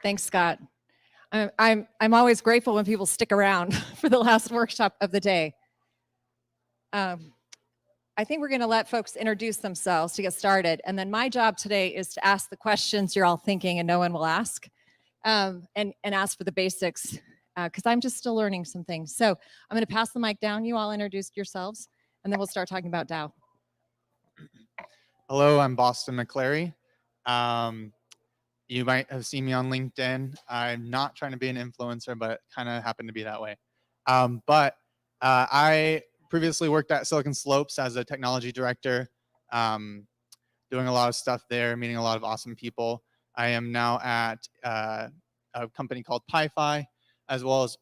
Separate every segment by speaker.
Speaker 1: Thanks, Scott. I'm always grateful when people stick around for the last workshop of the day. I think we're going to let folks introduce themselves to get started. And then my job today is to ask the questions you're all thinking and no one will ask, and ask for the basics, because I'm just still learning some things. So I'm going to pass the mic down. You all introduce yourselves, and then we'll start talking about DAO.
Speaker 2: Hello, I'm Boston McClary. You might have seen me on LinkedIn. I'm not trying to be an influencer, but kind of happened to be that way. I previously worked at Silicon Slopes as a technology director, doing a lot of stuff there, meeting a lot of awesome people. I am now at a company called PiFi, as well as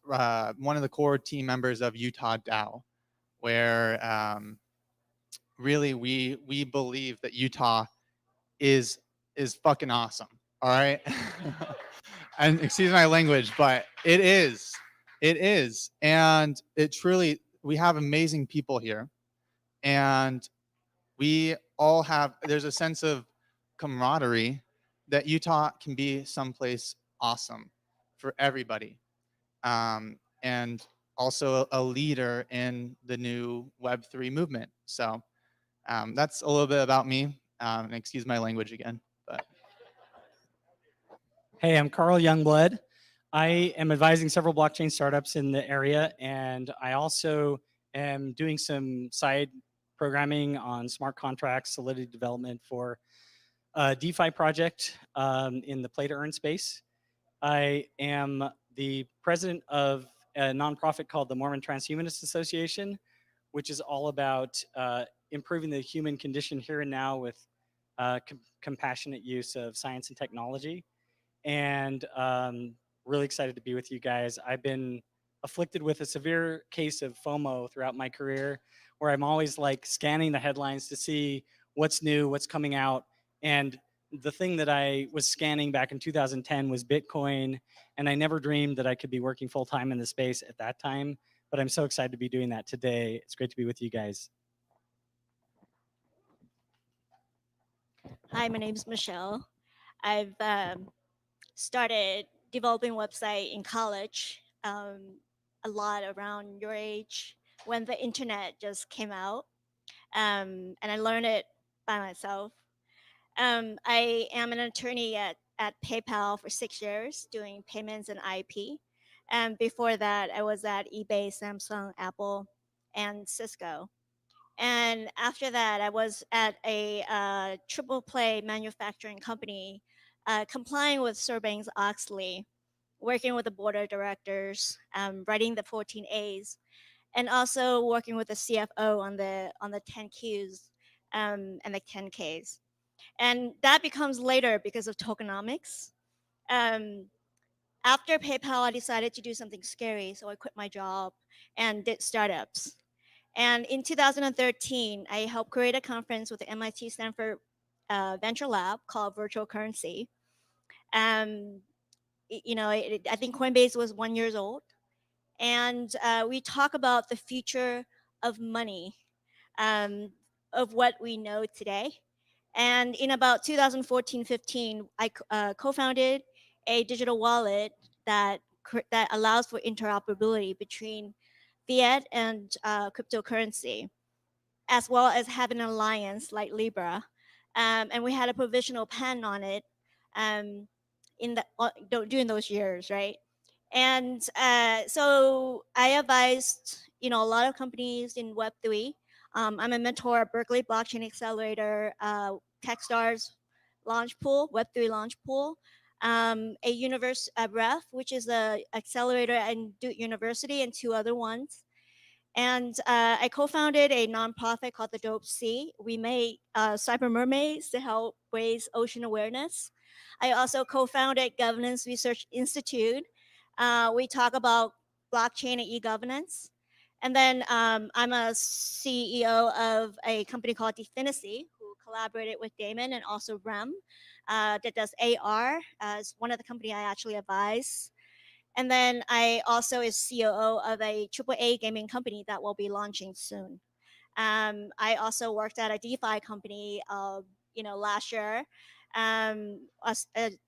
Speaker 2: one of the core team members of UtahDAO, where really we believe that Utah is fucking awesome. All right. And excuse my language, but it is. And it truly, we have amazing people here. And we all have, there's a sense of camaraderie that Utah can be someplace awesome for everybody. And also a leader in the new Web3 movement. So that's a little bit about me. And excuse my language again. But
Speaker 3: Hey, I'm Carl Youngblood. I am advising several blockchain startups in the area, and I also am doing some side programming on smart contracts, solidity development for a DeFi project in the play to earn space. I am the president of a nonprofit called the Mormon Transhumanist Association, which is all about improving the human condition here and now with compassionate use of science and technology. And really excited to be with you guys. I've been afflicted with a severe case of FOMO throughout my career, where I'm always like scanning the headlines to see what's new, what's coming out. And the thing that I was scanning back in 2010 was Bitcoin, and I never dreamed that I could be working full-time in the space at that time, but I'm so excited to be doing that today. It's great to be with you guys.
Speaker 4: Hi, my name is Michelle. I've started developing website in college, a lot around your age when the internet just came out, and I learned it by myself. I am an attorney at PayPal for 6 years doing payments and IP. And before that, I was at eBay, Samsung, Apple, and Cisco. And after that, I was at a triple play manufacturing company, complying with Sarbanes-Oxley, working with the board of directors, writing the 14 A's, and also working with the CFO on the 10Qs and the 10Ks. And that becomes later because of tokenomics. After PayPal, I decided to do something scary, so I quit my job and did startups. And in 2013, I helped create a conference with the MIT Stanford Venture Lab called Virtual Currency. I think Coinbase was 1 year old. And we talk about the future of money, of what we know today. And in about 2014-15, I co-founded a digital wallet that allows for interoperability between fiat and cryptocurrency, as well as having an alliance like Libra. And we had a provisional patent on it during those years, right? And so I advised, a lot of companies in Web3. I'm a mentor at Berkeley Blockchain Accelerator, Techstars Launch Pool, Web3 Launch Pool, a Universe Ref, which is a accelerator at Duke University, and 2 other ones. And I co-founded a nonprofit called the Dope Sea. We made cyber mermaids to help raise ocean awareness. I also co-founded Governance Research Institute. We talk about blockchain and e-governance. And then I'm a CEO of a company called Definicy, who collaborated with Damon and also Rem, that does AR as one of the company I actually advise. And then I also is COO of a AAA gaming company that will be launching soon. I also worked at a DeFi company, last year, a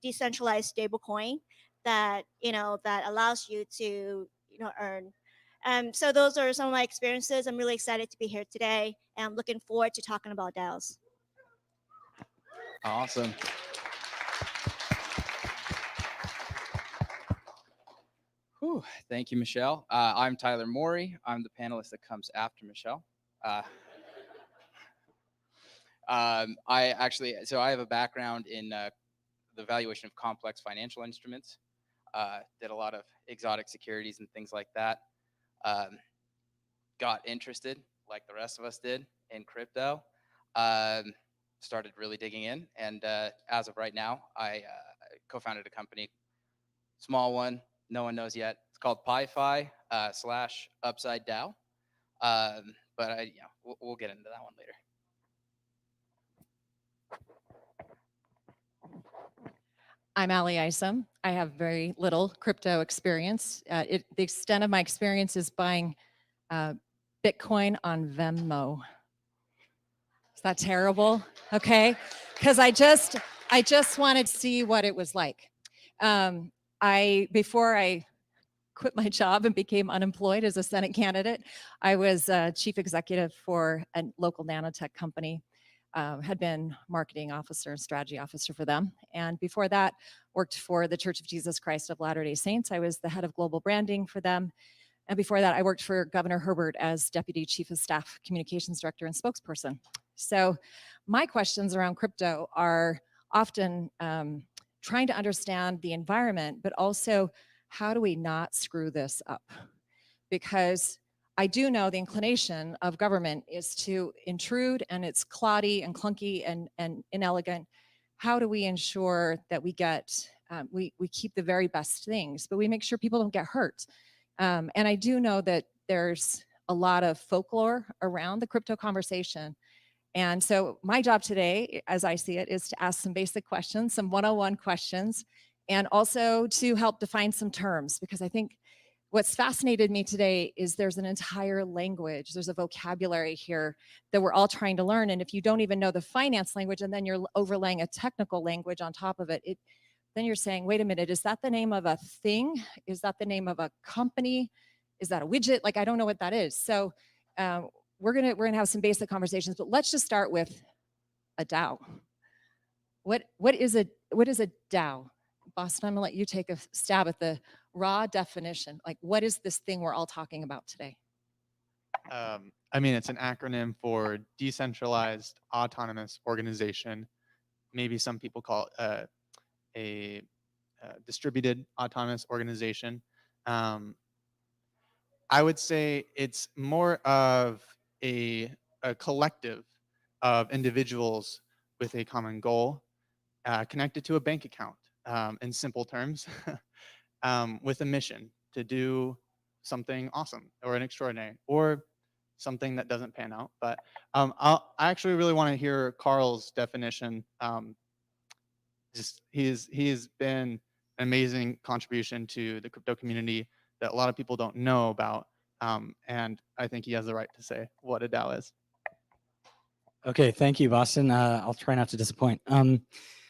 Speaker 4: decentralized stablecoin that that allows you to earn. So those are some of my experiences. I'm really excited to be here today, and I'm looking forward to talking about DAOs.
Speaker 5: Awesome. Whew, thank you, Michelle. I'm Tyler Morrey. I'm the panelist that comes after Michelle. I have a background in the valuation of complex financial instruments. Did a lot of exotic securities and things like that. Got interested, like the rest of us did, in crypto. Started really digging in, and as of right now, I co-founded a company, small one, no one knows yet. It's called PiFi / Upside DAO. But we'll get into that one later.
Speaker 1: I'm Ally Isom. I have very little crypto experience. The extent of my experience is buying Bitcoin on Venmo. Is that terrible? Okay, because I just wanted to see what it was like. Before I quit my job and became unemployed as a Senate candidate, I was chief executive for a local nanotech company. Had been marketing officer and strategy officer for them. And before that, worked for the Church of Jesus Christ of Latter-day Saints. I was the head of global branding for them. And before that, I worked for Governor Herbert as Deputy Chief of Staff, Communications Director, and spokesperson. So my questions around crypto are often trying to understand the environment, but also how do we not screw this up? Because I do know the inclination of government is to intrude, and it's cloddy and clunky and inelegant. How do we ensure that we get, we keep the very best things, but we make sure people don't get hurt? And I do know that there's a lot of folklore around the crypto conversation. And so my job today, as I see it, is to ask some basic questions, some 101 questions, and also to help define some terms, because I think what's fascinated me today is there's an entire language, there's a vocabulary here that we're all trying to learn. And if you don't even know the finance language and then you're overlaying a technical language on top of it, then you're saying, wait a minute, is that the name of a thing? Is that the name of a company? Is that a widget? Like, I don't know what that is. So we're gonna have some basic conversations, but let's just start with a DAO. What is a DAO? Boston, I'm gonna let you take a stab at the raw definition. Like, what is this thing we're all talking about today?
Speaker 2: I mean, it's an acronym for decentralized autonomous organization. Maybe some people call it a distributed autonomous organization. I would say it's more of a collective of individuals with a common goal, connected to a bank account, in simple terms, with a mission to do something awesome or an extraordinary or something that doesn't pan out. But I actually really want to hear Carl's definition. He's been an amazing contribution to the crypto community that a lot of people don't know about. And I think he has the right to say what a DAO is.
Speaker 3: Okay, thank you, Boston. I'll try not to disappoint.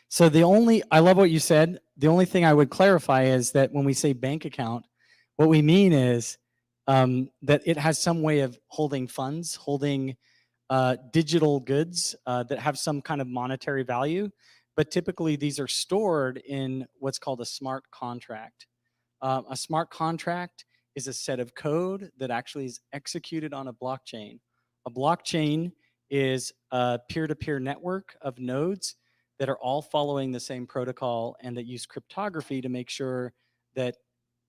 Speaker 3: So I love what you said. The only thing I would clarify is that when we say bank account, what we mean is that it has some way of holding funds, holding digital goods that have some kind of monetary value. But typically these are stored in what's called a smart contract. A smart contract is a set of code that actually is executed on a blockchain. A blockchain is a peer-to-peer network of nodes that are all following the same protocol and that use cryptography to make sure that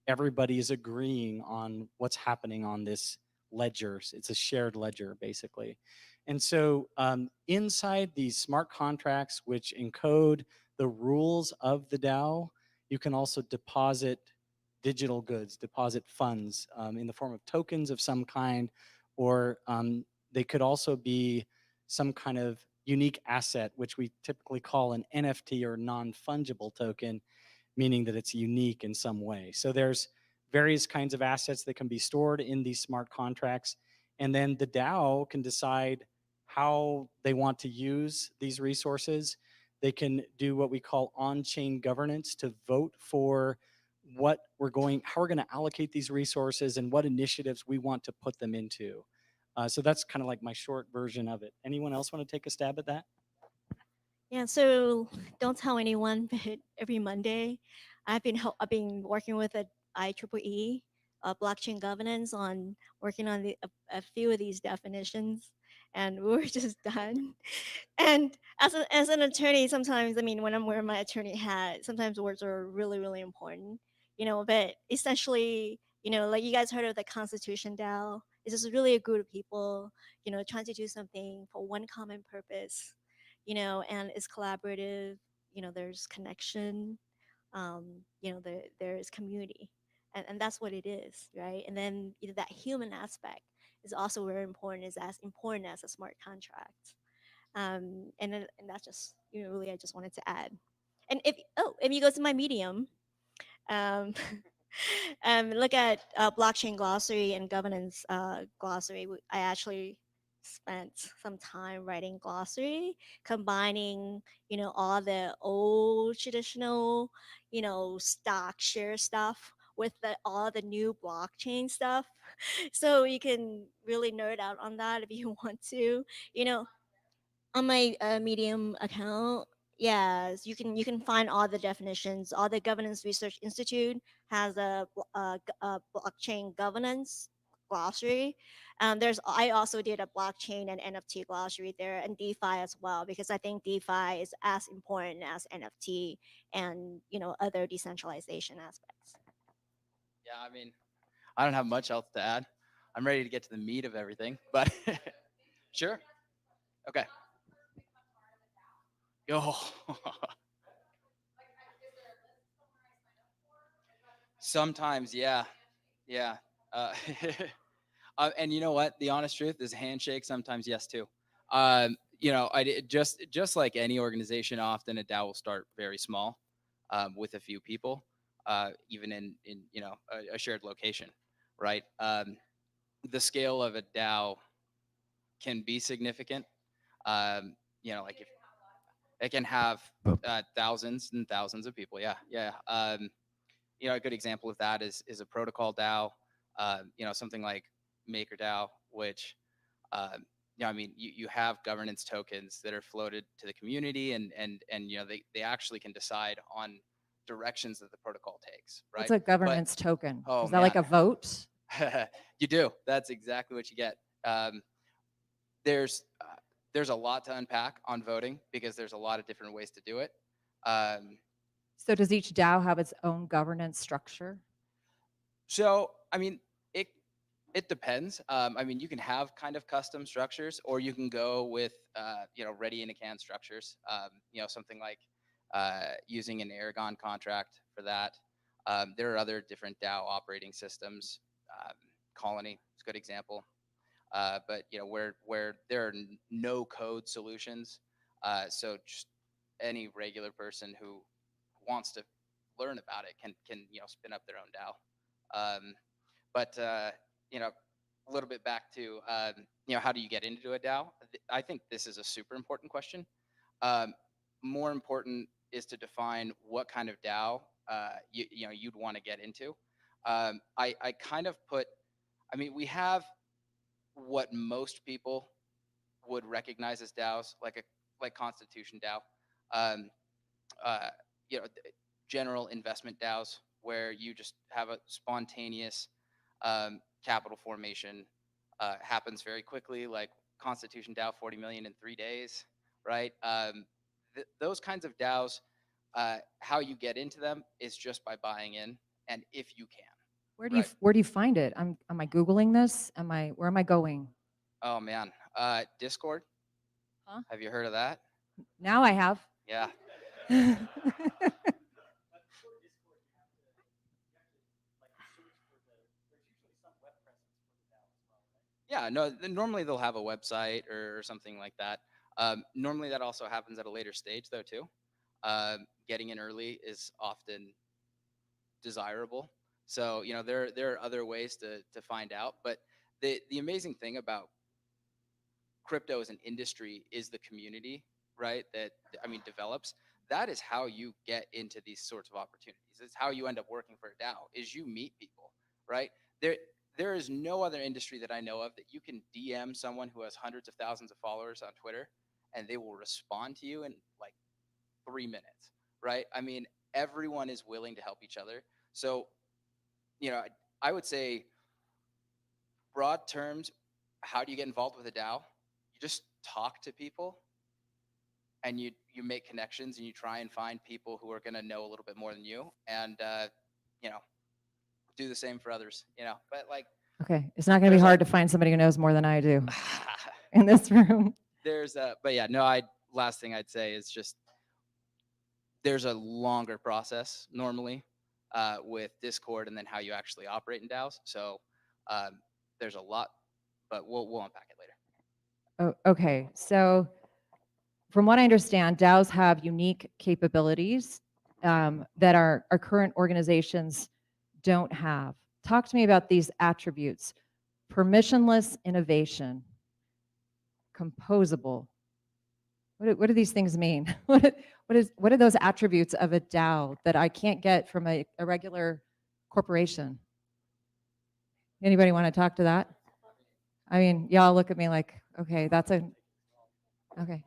Speaker 3: everybody is agreeing on what's happening on this ledger. It's a shared ledger, basically. And so inside these smart contracts, which encode the rules of the DAO, you can also deposit digital goods, deposit funds in the form of tokens of some kind, or they could also be some kind of unique asset, which we typically call an NFT or non-fungible token, meaning that it's unique in some way. So there's various kinds of assets that can be stored in these smart contracts. And then the DAO can decide how they want to use these resources. They can do what we call on-chain governance to vote for how we're going to allocate these resources and what initiatives we want to put them into. So that's kind of like my short version of it. Anyone else want to take a stab at that?
Speaker 4: Yeah, so don't tell anyone, but every Monday, I've been working with a IEEE blockchain governance on working on a few of these definitions, and we were just done. And as an attorney, sometimes, I mean, when I'm wearing my attorney hat, sometimes words are really, really important, you know. But essentially, you know, like you guys heard of the Constitution DAO, it's just really a group of people, you know, trying to do something for one common purpose, you know, and it's collaborative, you know, there's connection, you know, there is community, and that's what it is, right? And then, you know, that human aspect is also very important, is as important as a smart contract. And that's just, you know, really, I just wanted to add. And if you go to my Medium, um, look at blockchain glossary and governance glossary. I actually spent some time writing glossary, combining, you know, all the old traditional, you know, stock share stuff with all the new blockchain stuff. So you can really nerd out on that if you want to, you know, on my Medium account. Yes, you can find all the definitions. All the Governance Research Institute has a blockchain governance glossary. I also did a blockchain and NFT glossary there, and DeFi as well, because I think DeFi is as important as NFT and, you know, other decentralization aspects.
Speaker 5: Yeah, I mean, I don't have much else to add. I'm ready to get to the meat of everything, but sure. Okay. Yo. Sometimes, yeah. Yeah. Uh, and you know what? The honest truth is handshake. Sometimes, yes, too. You know, just like any organization, often a DAO will start very small, with a few people, even in you know a shared location, right? The scale of a DAO can be significant. You know, like if it can have thousands and thousands of people. Yeah, yeah. You know, a good example of that is a protocol DAO. You know, something like MakerDAO, which you know, I mean, you have governance tokens that are floated to the community, and you know, they actually can decide on directions that the protocol takes, right?
Speaker 1: What's a governance token?
Speaker 5: Oh,
Speaker 1: Is that like a
Speaker 5: man.
Speaker 1: vote?
Speaker 5: You do. That's exactly what you get. There's there's a lot to unpack on voting because there's a lot of different ways to do it. Um,
Speaker 1: So does each DAO have its own governance structure?
Speaker 5: so I mean, it it depends. I mean, you can have kind of custom structures, or you can go with you know, ready in a can structures. You know, something like using an Aragon contract for that. There are other different DAO operating systems. Colony is a good example. But you know, where there are no code solutions, so just any regular person who wants to learn about it can you know, spin up their own DAO. But you know, a little bit back to you know, how do you get into a DAO? I think this is a super important question. Um, More important is to define what kind of DAO you know, you'd want to get into. I kind of put, I mean, we have what most people would recognize as DAOs, like Constitution DAO, um, uh, you know, general investment DAOs, where you just have a spontaneous capital formation, happens very quickly, like Constitution DAO, 40 million in 3 days, right? Those kinds of DAOs, how you get into them is just by buying in, and if you can. Right.
Speaker 1: Where do you find it? Am I Googling this? Where am I going?
Speaker 5: Oh man, Discord.
Speaker 1: Huh?
Speaker 5: Have you heard of that?
Speaker 1: Now I have.
Speaker 5: Yeah. Yeah, no, normally they'll have a website or something like that. Normally that also happens at a later stage though too. Getting in early is often desirable. So, you know, there are other ways to find out. But the amazing thing about crypto as an industry is the community, right? That, I mean, develops. that is how you get into these sorts of opportunities. It's how you end up working for a DAO, is you meet people, right? There is no other industry that I know of that you can DM someone who has hundreds of thousands of followers on Twitter and they will respond to you in like 3 minutes, right? I mean, everyone is willing to help each other. So, you know, I would say broad terms, how do you get involved with a DAO? You just talk to people and you make connections and you try and find people who are going to know a little bit more than you, and you know, do the same for others, you know. But like,
Speaker 1: Okay, it's not going to be
Speaker 5: there's
Speaker 1: hard to find somebody who knows more than I do in this room.
Speaker 5: but yeah, no, last thing I'd say is just there's a longer process normally with Discord and then how you actually operate in DAOs. So there's a lot, but we'll unpack it later.
Speaker 1: Oh, okay, so from what I understand, DAOs have unique capabilities that our current organizations don't have. Talk to me about these attributes. Permissionless innovation, composable. What do these things mean? What are those attributes of a DAO that I can't get from a regular corporation? Anybody want to talk to that? I mean, y'all look at me like, okay, okay.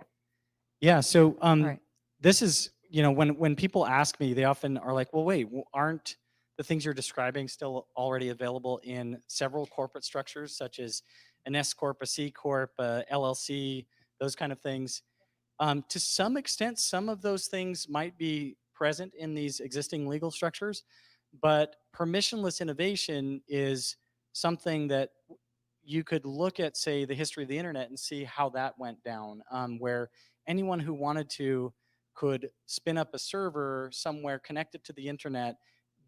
Speaker 3: Yeah. So
Speaker 1: All right.
Speaker 3: this is, you know, when people ask me, they often are like, well, wait, aren't the things you're describing still already available in several corporate structures, such as an S Corp, a C Corp, a LLC, those kind of things? To some extent, some of those things might be present in these existing legal structures, but permissionless innovation is something that you could look at, say, the history of the internet and see how that went down, where anyone who wanted to could spin up a server somewhere connected to the internet,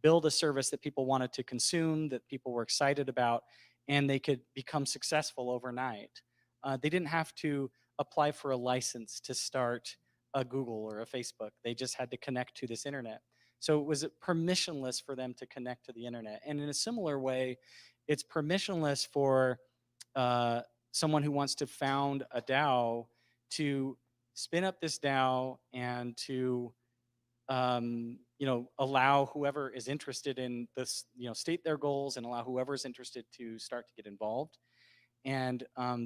Speaker 3: build a service that people wanted to consume, that people were excited about, and they could become successful overnight. They didn't have to apply for a license to start a Google or a Facebook. They just had to connect to this internet. So it was permissionless for them to connect to the internet. And in a similar way, it's permissionless for someone who wants to found a DAO to spin up this DAO and to you know, allow whoever is interested in this, you know, state their goals and allow whoever is interested to start to get involved. And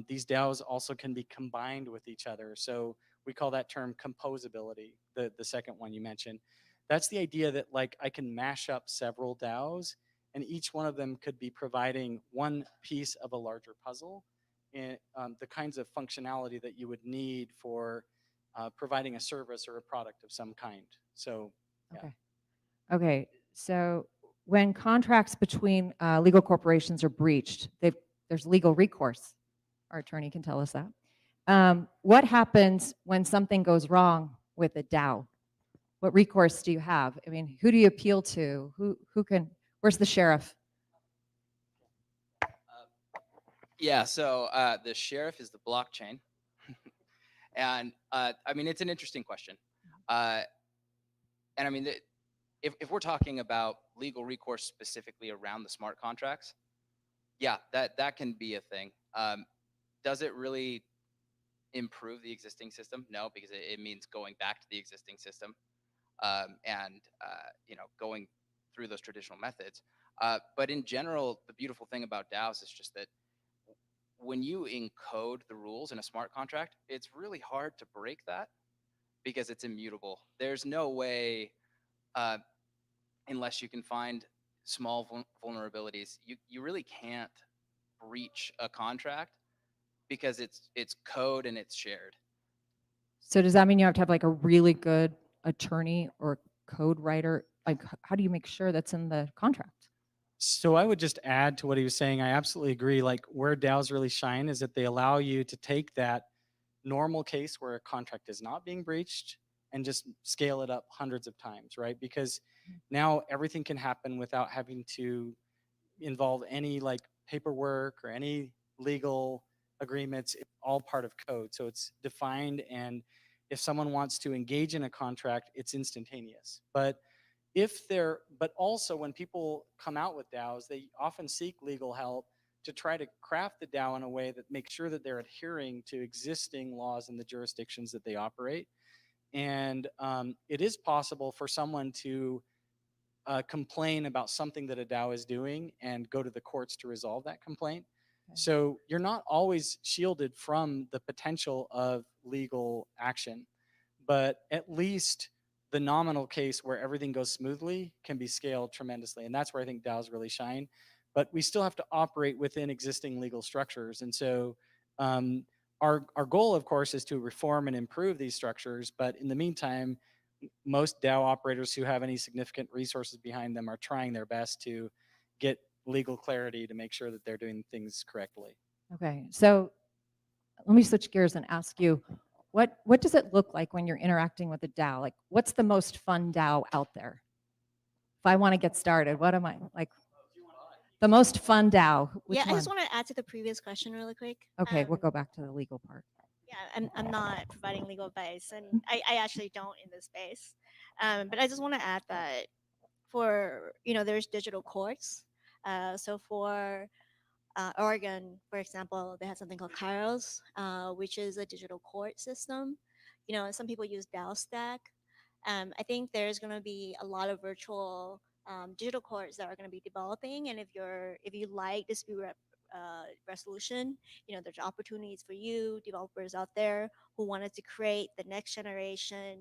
Speaker 3: these DAOs also can be combined with each other. So we call that term composability, the second one you mentioned. That's the idea that like I can mash up several DAOs and each one of them could be providing one piece of a larger puzzle in the kinds of functionality that you would need for providing a service or a product of some kind. So, yeah.
Speaker 1: Okay. Okay. So when contracts between legal corporations are breached, there's legal recourse. Our attorney can tell us that. What happens when something goes wrong with a DAO? What recourse do you have? I mean, who do you appeal to? Who can? Where's the sheriff?
Speaker 5: Yeah, so the sheriff is the blockchain. And I mean, it's an interesting question. And I mean, if we're talking about legal recourse specifically around the smart contracts, yeah, that can be a thing. Does it really improve the existing system? No, because it means going back to the existing system and you know, going through those traditional methods. But in general, the beautiful thing about DAOs is just that when you encode the rules in a smart contract, it's really hard to break that because it's immutable. There's no way, unless you can find small vulnerabilities, you really can't breach a contract because it's code and it's shared.
Speaker 1: So does that mean you have to have like a really good attorney or code writer? Like, how do you make sure that's in the contract?
Speaker 3: So I would just add to what he was saying. I absolutely agree. Like where DAOs really shine is that they allow you to take that normal case where a contract is not being breached and just scale it up hundreds of times, right? Because now everything can happen without having to involve any like paperwork or any legal agreements. It's all part of code. So it's defined, and if someone wants to engage in a contract, it's instantaneous. But also when people come out with DAOs, they often seek legal help to try to craft the DAO in a way that makes sure that they're adhering to existing laws in the jurisdictions that they operate. And it is possible for someone to complain about something that a DAO is doing and go to the courts to resolve that complaint. So you're not always shielded from the potential of legal action, but at least the nominal case where everything goes smoothly can be scaled tremendously. And that's where I think DAOs really shine. But we still have to operate within existing legal structures. And so our goal, of course, is to reform and improve these structures. But in the meantime, most DAO operators who have any significant resources behind them are trying their best to get legal clarity to make sure that they're doing things correctly.
Speaker 1: Okay, so let me switch gears and ask you, what does it look like when you're interacting with a DAO? Like, what's the most fun DAO out there? If I want to get started, what am I like? The most fun DAO. Which
Speaker 4: Yeah, I
Speaker 1: one?
Speaker 4: just want to add to the previous question really quick.
Speaker 1: Okay, we'll go back to the legal part.
Speaker 4: Yeah, I'm not providing legal advice, and I actually don't in this space. But I just want to add that for, there's digital courts. So for Oregon, for example, they have something called Kairos, which is a digital court system. Some people use DAO Stack. I think there's going to be a lot of virtual digital courts that are going to be developing, and if you like dispute resolution, there's opportunities for you developers out there who wanted to create the next generation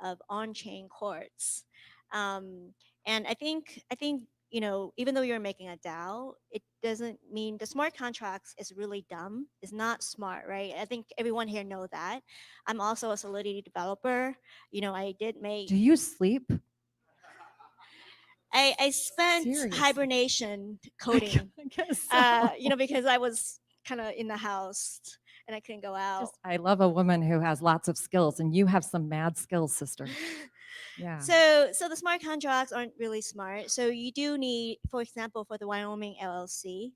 Speaker 4: of on-chain courts. And I think even though you're making a DAO, it doesn't mean the smart contracts is really dumb. It's not smart, right? I think everyone here know that. I'm also a Solidity developer. I did make.
Speaker 1: Do you sleep?
Speaker 4: I spent
Speaker 1: Seriously?
Speaker 4: hibernation coding.
Speaker 1: I guess so.
Speaker 4: Because I was kind of in the house and I couldn't go out.
Speaker 1: I love a woman who has lots of skills, and you have some mad skills, sister. Yeah.
Speaker 4: So the smart contracts aren't really smart. So you do need, for example, for the Wyoming LLC,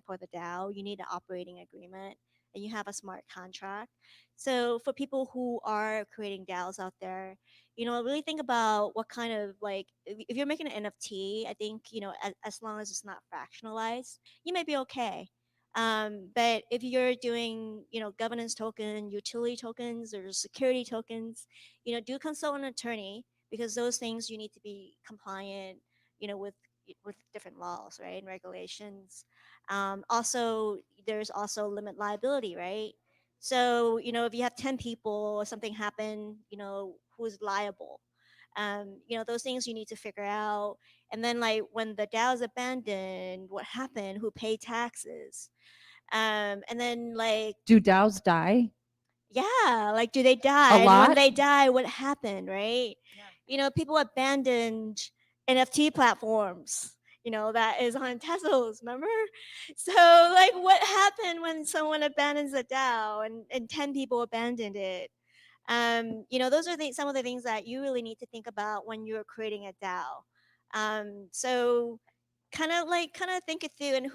Speaker 4: for the DAO, you need an operating agreement and you have a smart contract. So for people who are creating DAOs out there, really think about what kind of, like, if you're making an NFT, I think, as long as it's not fractionalized, you may be okay. But if you're doing, governance token, utility tokens, or security tokens, do consult an attorney, because those things you need to be compliant, with different laws, right, and regulations. Also, there's also limit liability, right? So, if you have 10 people or something happen, who's liable? Those things you need to figure out. And then, like, when the DAO is abandoned, what happened? Who paid taxes? And then, like,
Speaker 1: Do DAOs die?
Speaker 4: yeah, like, do they die? And
Speaker 1: lot?
Speaker 4: when they die, what happened, right? People abandoned NFT platforms, that is on Teslas, remember? So, like, what happened when someone abandons a DAO and 10 people abandoned it? Those are some of the things that you really need to think about when you're creating a DAO. So kind of think it through, and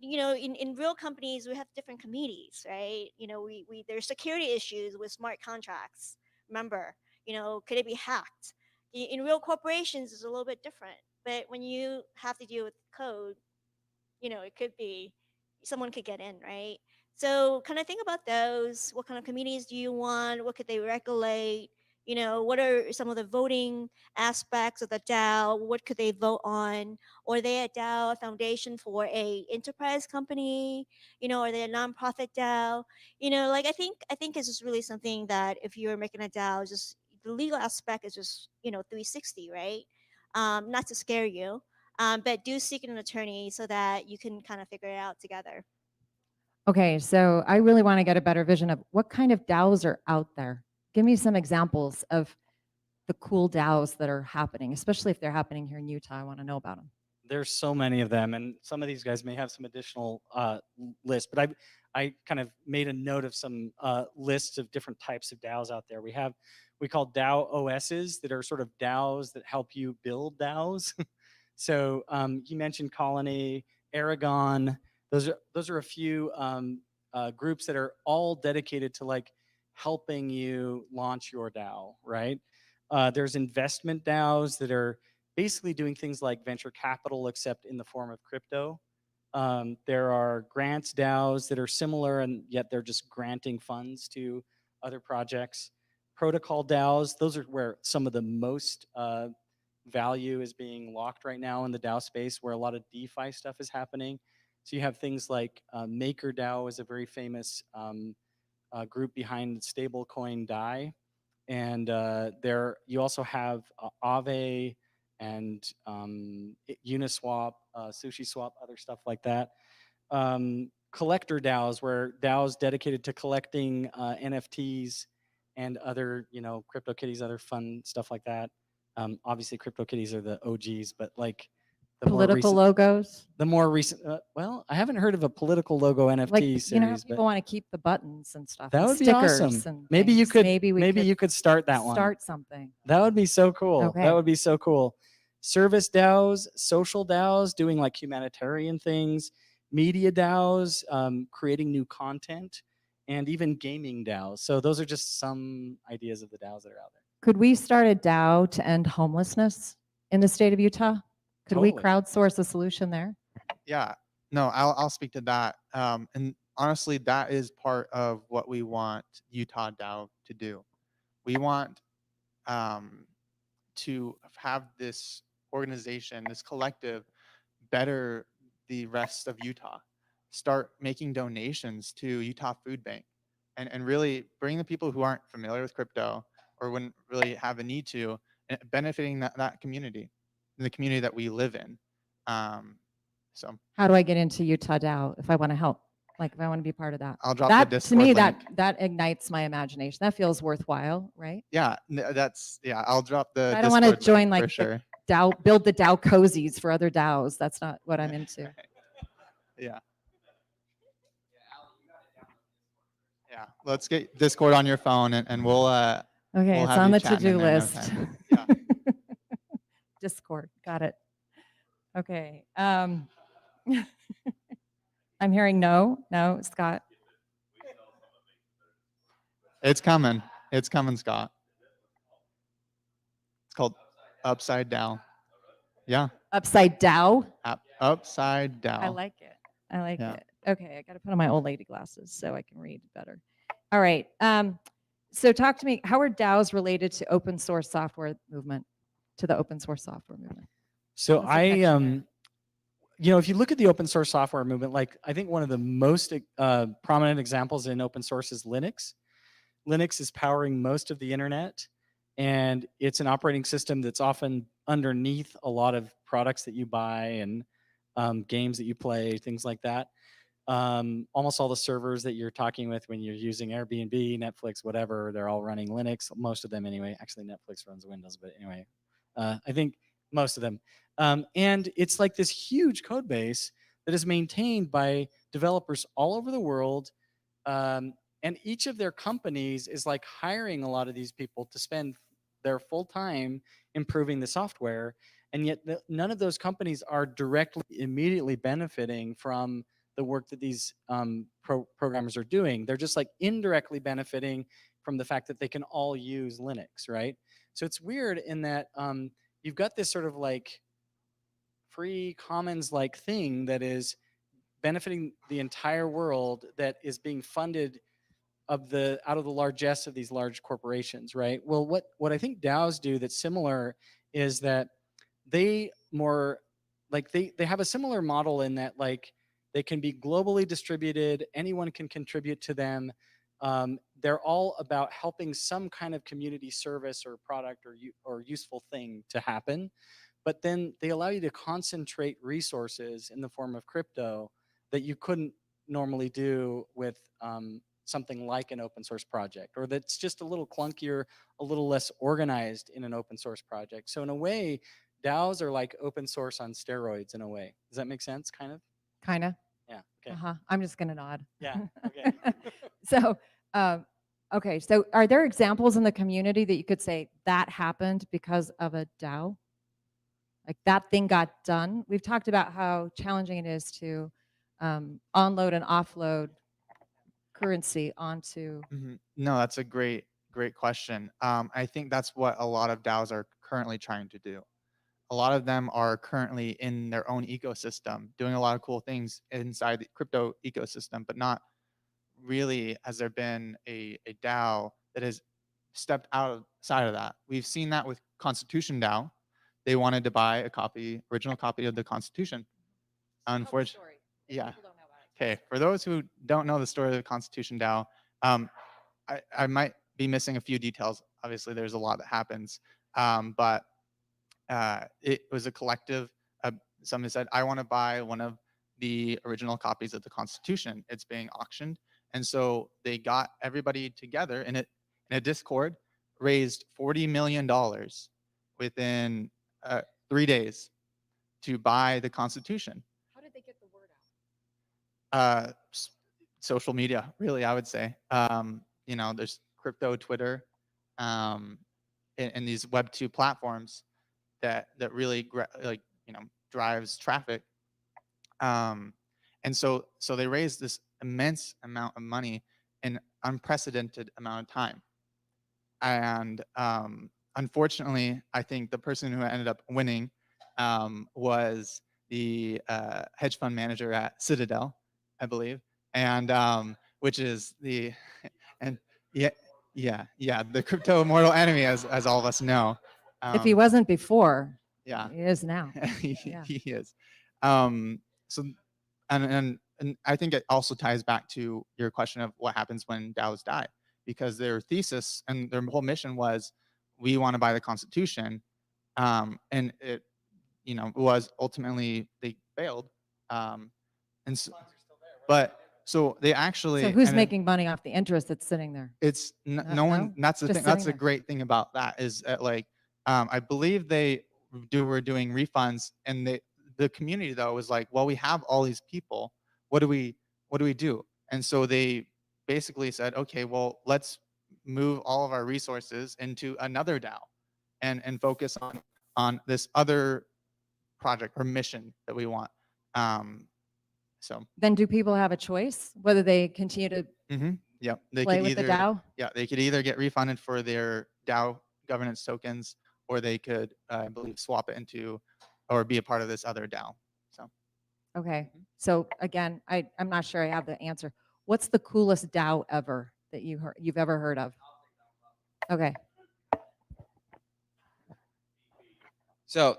Speaker 4: in real companies we have different committees, right? We there's security issues with smart contracts, remember. Could it be hacked? In real corporations it's a little bit different, but when you have to deal with code, it could be someone could get in, right? So kind of think about those. What kind of communities do you want? What could they regulate? What are some of the voting aspects of the DAO? What could they vote on? Or are they a DAO, a foundation for a enterprise company? Are they a nonprofit DAO? Like, I think it's just really something that if you're making a DAO, just the legal aspect is just 360, right? Not to scare you, but do seek an attorney so that you can kind of figure it out together.
Speaker 1: Okay, so I really want to get a better vision of what kind of DAOs are out there. Give me some examples of the cool DAOs that are happening, especially if they're happening here in Utah. I want to know about them.
Speaker 3: There's so many of them, and some of these guys may have some additional lists, but I kind of made a note of some lists of different types of DAOs out there. We call DAO OSs that are sort of DAOs that help you build DAOs. So you mentioned Colony, Aragon. Those are a few groups that are all dedicated to, like, helping you launch your DAO, right? There's investment DAOs that are basically doing things like venture capital, except in the form of crypto. There are grants DAOs that are similar, and yet they're just granting funds to other projects. protocol DAOs. Those are where some of the most value is being locked right now in the DAO space, where a lot of DeFi stuff is happening. So you have things like MakerDAO is a very famous group behind stablecoin DAI, and there you also have Aave and Uniswap, SushiSwap, other stuff like that. Collector DAOs, where DAOs dedicated to collecting NFTs and other, CryptoKitties, other fun stuff like that. Obviously, CryptoKitties are the OGs, but like the
Speaker 1: Political
Speaker 3: more recent,
Speaker 1: logos.
Speaker 3: the more recent. Well, I haven't heard of a political logo NFT
Speaker 1: Like,
Speaker 3: series,
Speaker 1: you know, how
Speaker 3: but
Speaker 1: people want to keep the buttons and stuff.
Speaker 3: that
Speaker 1: and
Speaker 3: would be
Speaker 1: stickers
Speaker 3: awesome.
Speaker 1: And
Speaker 3: Maybe you
Speaker 1: things.
Speaker 3: could.
Speaker 1: Maybe
Speaker 3: You could start that one.
Speaker 1: start something.
Speaker 3: That would be so cool.
Speaker 1: Okay.
Speaker 3: That would be so cool. Service DAOs, social DAOs, doing like humanitarian things, media DAOs, creating new content, and even gaming DAOs. So those are just some ideas of the DAOs that are out there.
Speaker 1: Could we start a DAO to end homelessness in the state of Utah? Could we
Speaker 3: Totally.
Speaker 1: crowdsource a solution there?
Speaker 2: Yeah, no, I'll speak to that. And honestly, that is part of what we want UtahDAO to do. We want to have this organization, this collective, better the rest of Utah. Start making donations to Utah Food Bank, and really bring the people who aren't familiar with crypto or wouldn't really have a need to, and benefiting that community, the community that we live in. So
Speaker 1: How do I get into UtahDAO if I want to help? Like if I want to be part of that?
Speaker 2: I'll drop
Speaker 1: That
Speaker 2: the
Speaker 1: to me,
Speaker 2: Discord link.
Speaker 1: that ignites my imagination. That feels worthwhile, right?
Speaker 2: Yeah, I'll drop the.
Speaker 1: I don't want to
Speaker 2: Discord link
Speaker 1: join
Speaker 2: for
Speaker 1: like the
Speaker 2: sure.
Speaker 1: DAO, build the DAO cozies for other DAOs. That's not what I'm into.
Speaker 2: Yeah. Yeah, let's get Discord on your phone, and we'll
Speaker 1: Okay,
Speaker 2: we'll
Speaker 1: it's
Speaker 2: have
Speaker 1: on
Speaker 2: you
Speaker 1: the
Speaker 2: chatting
Speaker 1: to-do
Speaker 2: in there in no
Speaker 1: list.
Speaker 2: time. Yeah.
Speaker 1: Discord, got it. Okay. I'm hearing no, Scott.
Speaker 2: It's coming, Scott. It's called Upside Down. Yeah,
Speaker 1: Upside DAO.
Speaker 2: Upside Down.
Speaker 1: I like it. I like
Speaker 2: Yeah.
Speaker 1: it. Okay, I got to put on my old lady glasses so I can read better. All right. So talk to me. How are DAOs related to open source software movement? To the open source software movement?
Speaker 3: So
Speaker 1: What's the connection there?
Speaker 3: if you look at the open source software movement, like I think one of the most prominent examples in open source is Linux. Linux is powering most of the internet, and it's an operating system that's often underneath a lot of products that you buy and games that you play, things like that. Almost all the servers that you're talking with when you're using Airbnb, Netflix, whatever, they're all running Linux. Most of them anyway. Actually, Netflix runs Windows, but anyway, I think most of them. And it's like this huge code base that is maintained by developers all over the world. And each of their companies is like hiring a lot of these people to spend their full time improving the software. And yet none of those companies are directly, immediately benefiting from the work that these programmers are doing. They're just like indirectly benefiting from the fact that they can all use Linux, right? So it's weird in that you've got this sort of like free commons like thing that is benefiting the entire world, that is being funded out of the largesse of these large corporations, right? Well, what I think DAOs do that's similar is that they have a similar model in that like they can be globally distributed, anyone can contribute to them. They're all about helping some kind of community service or product or useful thing to happen. But then they allow you to concentrate resources in the form of crypto that you couldn't normally do with something like an open source project, or that's just a little clunkier, a little less organized in an open source project. So in a way, DAOs are like open source on steroids in a way. Does that make sense? Kind of?
Speaker 1: Kind of.
Speaker 3: Yeah. Okay.
Speaker 1: I'm just going to nod.
Speaker 3: Yeah. Okay.
Speaker 1: So, okay. So are there examples in the community that you could say that happened because of a DAO? Like that thing got done? We've talked about how challenging it is to onload and offload currency onto.
Speaker 2: No, that's a great question. I think that's what a lot of DAOs are currently trying to do. A lot of them are currently in their own ecosystem, doing a lot of cool things inside the crypto ecosystem, but not really has there been a DAO that has stepped outside of that. We've seen that with Constitution DAO. They wanted to buy a original copy of the Constitution. Unfortunately, yeah. Okay, for those who don't know the story of the Constitution DAO, I might be missing a few details. Obviously, there's a lot that happens, but it was a collective. Somebody said, I want to buy one of the original copies of the Constitution. It's being auctioned. And so they got everybody together in a Discord, raised $40 million within 3 days to buy the Constitution.
Speaker 1: How did they get the word out?
Speaker 2: Social media, really, I would say. There's crypto, Twitter, and these Web2 platforms that really drives traffic. And so they raised this immense amount of money in unprecedented amount of time. And unfortunately, I think the person who ended up winning was the hedge fund manager at Citadel, I believe, and which is the the crypto mortal enemy, as all of us know.
Speaker 1: If he wasn't before,
Speaker 2: Yeah,
Speaker 1: he is now.
Speaker 2: he is. So, and I think it also ties back to your question of what happens when DAOs die, because their thesis and their whole mission was, we want to buy the Constitution, and it, was ultimately they failed, and so, but so they actually.
Speaker 1: So who's making money off the interest that's sitting there?
Speaker 2: It's no one. That's the
Speaker 1: Just
Speaker 2: thing. That's
Speaker 1: sitting
Speaker 2: the
Speaker 1: there.
Speaker 2: great thing about that is that, I believe they were doing refunds, and the community though was like, well, we have all these people. What do we do? And so they basically said, okay, well, let's move all of our resources into another DAO, and focus on this other project or mission that we want. So
Speaker 1: Then do people have a choice whether they continue to
Speaker 2: yeah, they
Speaker 1: play
Speaker 2: could
Speaker 1: with
Speaker 2: either
Speaker 1: the DAO?
Speaker 2: yeah, they could either get refunded for their DAO governance tokens, or they could, I believe, swap it into or be a part of this other DAO. So
Speaker 1: Okay. So again, I'm not sure I have the answer. What's the coolest DAO ever that you've ever heard of? Okay.
Speaker 5: So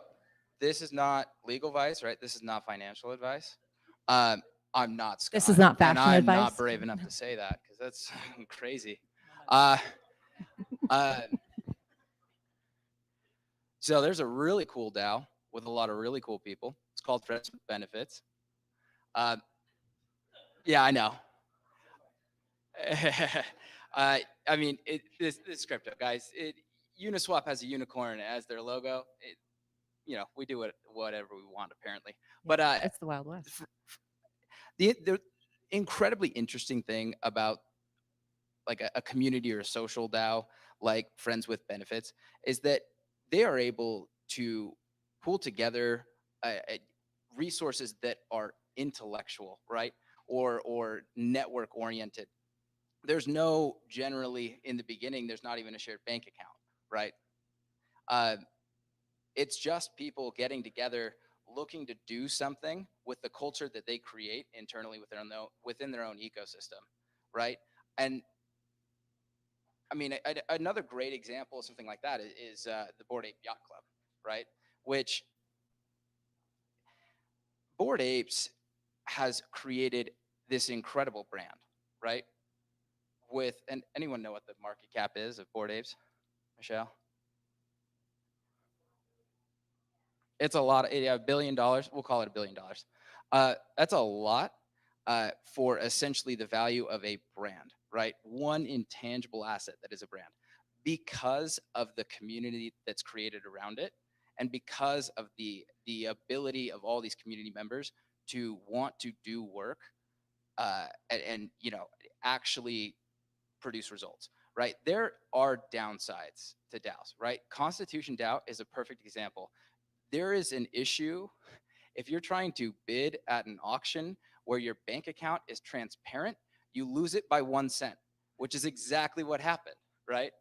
Speaker 5: this is not legal advice, right? This is not financial advice. I'm not Scott.
Speaker 1: This is not
Speaker 5: and
Speaker 1: fashion
Speaker 5: I'm
Speaker 1: advice?
Speaker 5: not brave enough to say that because that's crazy. So there's a really cool DAO with a lot of really cool people. It's called Friends with Benefits. Yeah, I know. I mean, this crypto, guys. Uniswap has a unicorn as their logo. We do whatever we want, apparently. But
Speaker 1: It's the Wild West.
Speaker 5: the incredibly interesting thing about like a community or a social DAO like Friends with Benefits is that they are able to pull together resources that are intellectual, right? Or network oriented. There's generally in the beginning, there's not even a shared bank account, right? It's just people getting together, looking to do something with the culture that they create internally within their own ecosystem, right? And I mean, another great example of something like that is the Bored Ape Yacht Club, right? Which Bored Apes has created this incredible brand, right? And anyone know what the market cap is of Bored Apes, Michelle? It's a lot. $1 billion. We'll call it $1 billion. That's a lot for essentially the value of a brand, right? One intangible asset that is a brand, because of the community that's created around it, and because of the ability of all these community members to want to do work and actually produce results, right? There are downsides to DAOs, right? Constitution DAO is a perfect example. There is an issue if you're trying to bid at an auction where your bank account is transparent, you lose it by 1 cent, which is exactly what happened, right?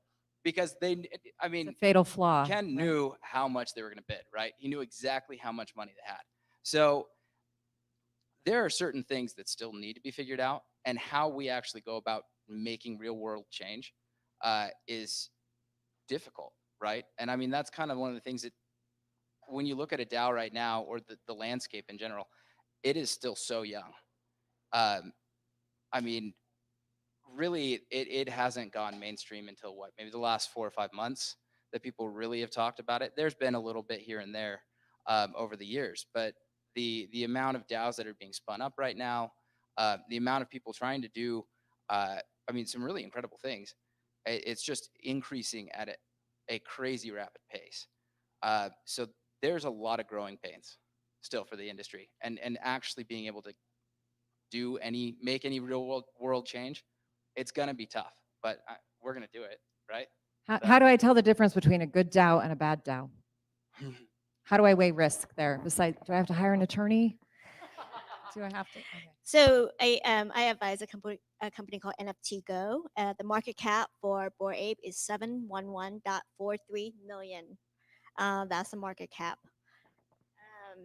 Speaker 5: Because
Speaker 1: It's a fatal flaw.
Speaker 5: Ken knew how much they were going to bid, right? He knew exactly how much money they had. So there are certain things that still need to be figured out, and how we actually go about making real world change is difficult, right? And I mean, that's kind of one of the things that when you look at a DAO right now, or the landscape in general, it is still so young. I mean, really, it hasn't gone mainstream until what, maybe the last 4 or 5 months that people really have talked about it. There's been a little bit here and there over the years, but the amount of DAOs that are being spun up right now, the amount of people trying to do, I mean, some really incredible things, it's just increasing at a crazy rapid pace. So there's a lot of growing pains still for the industry, and actually being able to make any real world change, it's gonna be tough, but we're gonna do it, right?
Speaker 1: How do I tell the difference between a good DAO and a bad DAO? How do I weigh risk there? Besides, do I have to hire an attorney? Do I have to? Okay.
Speaker 4: So I advise a company called NFT Go. The market cap for Bored Ape is 711.43 million. That's the market cap.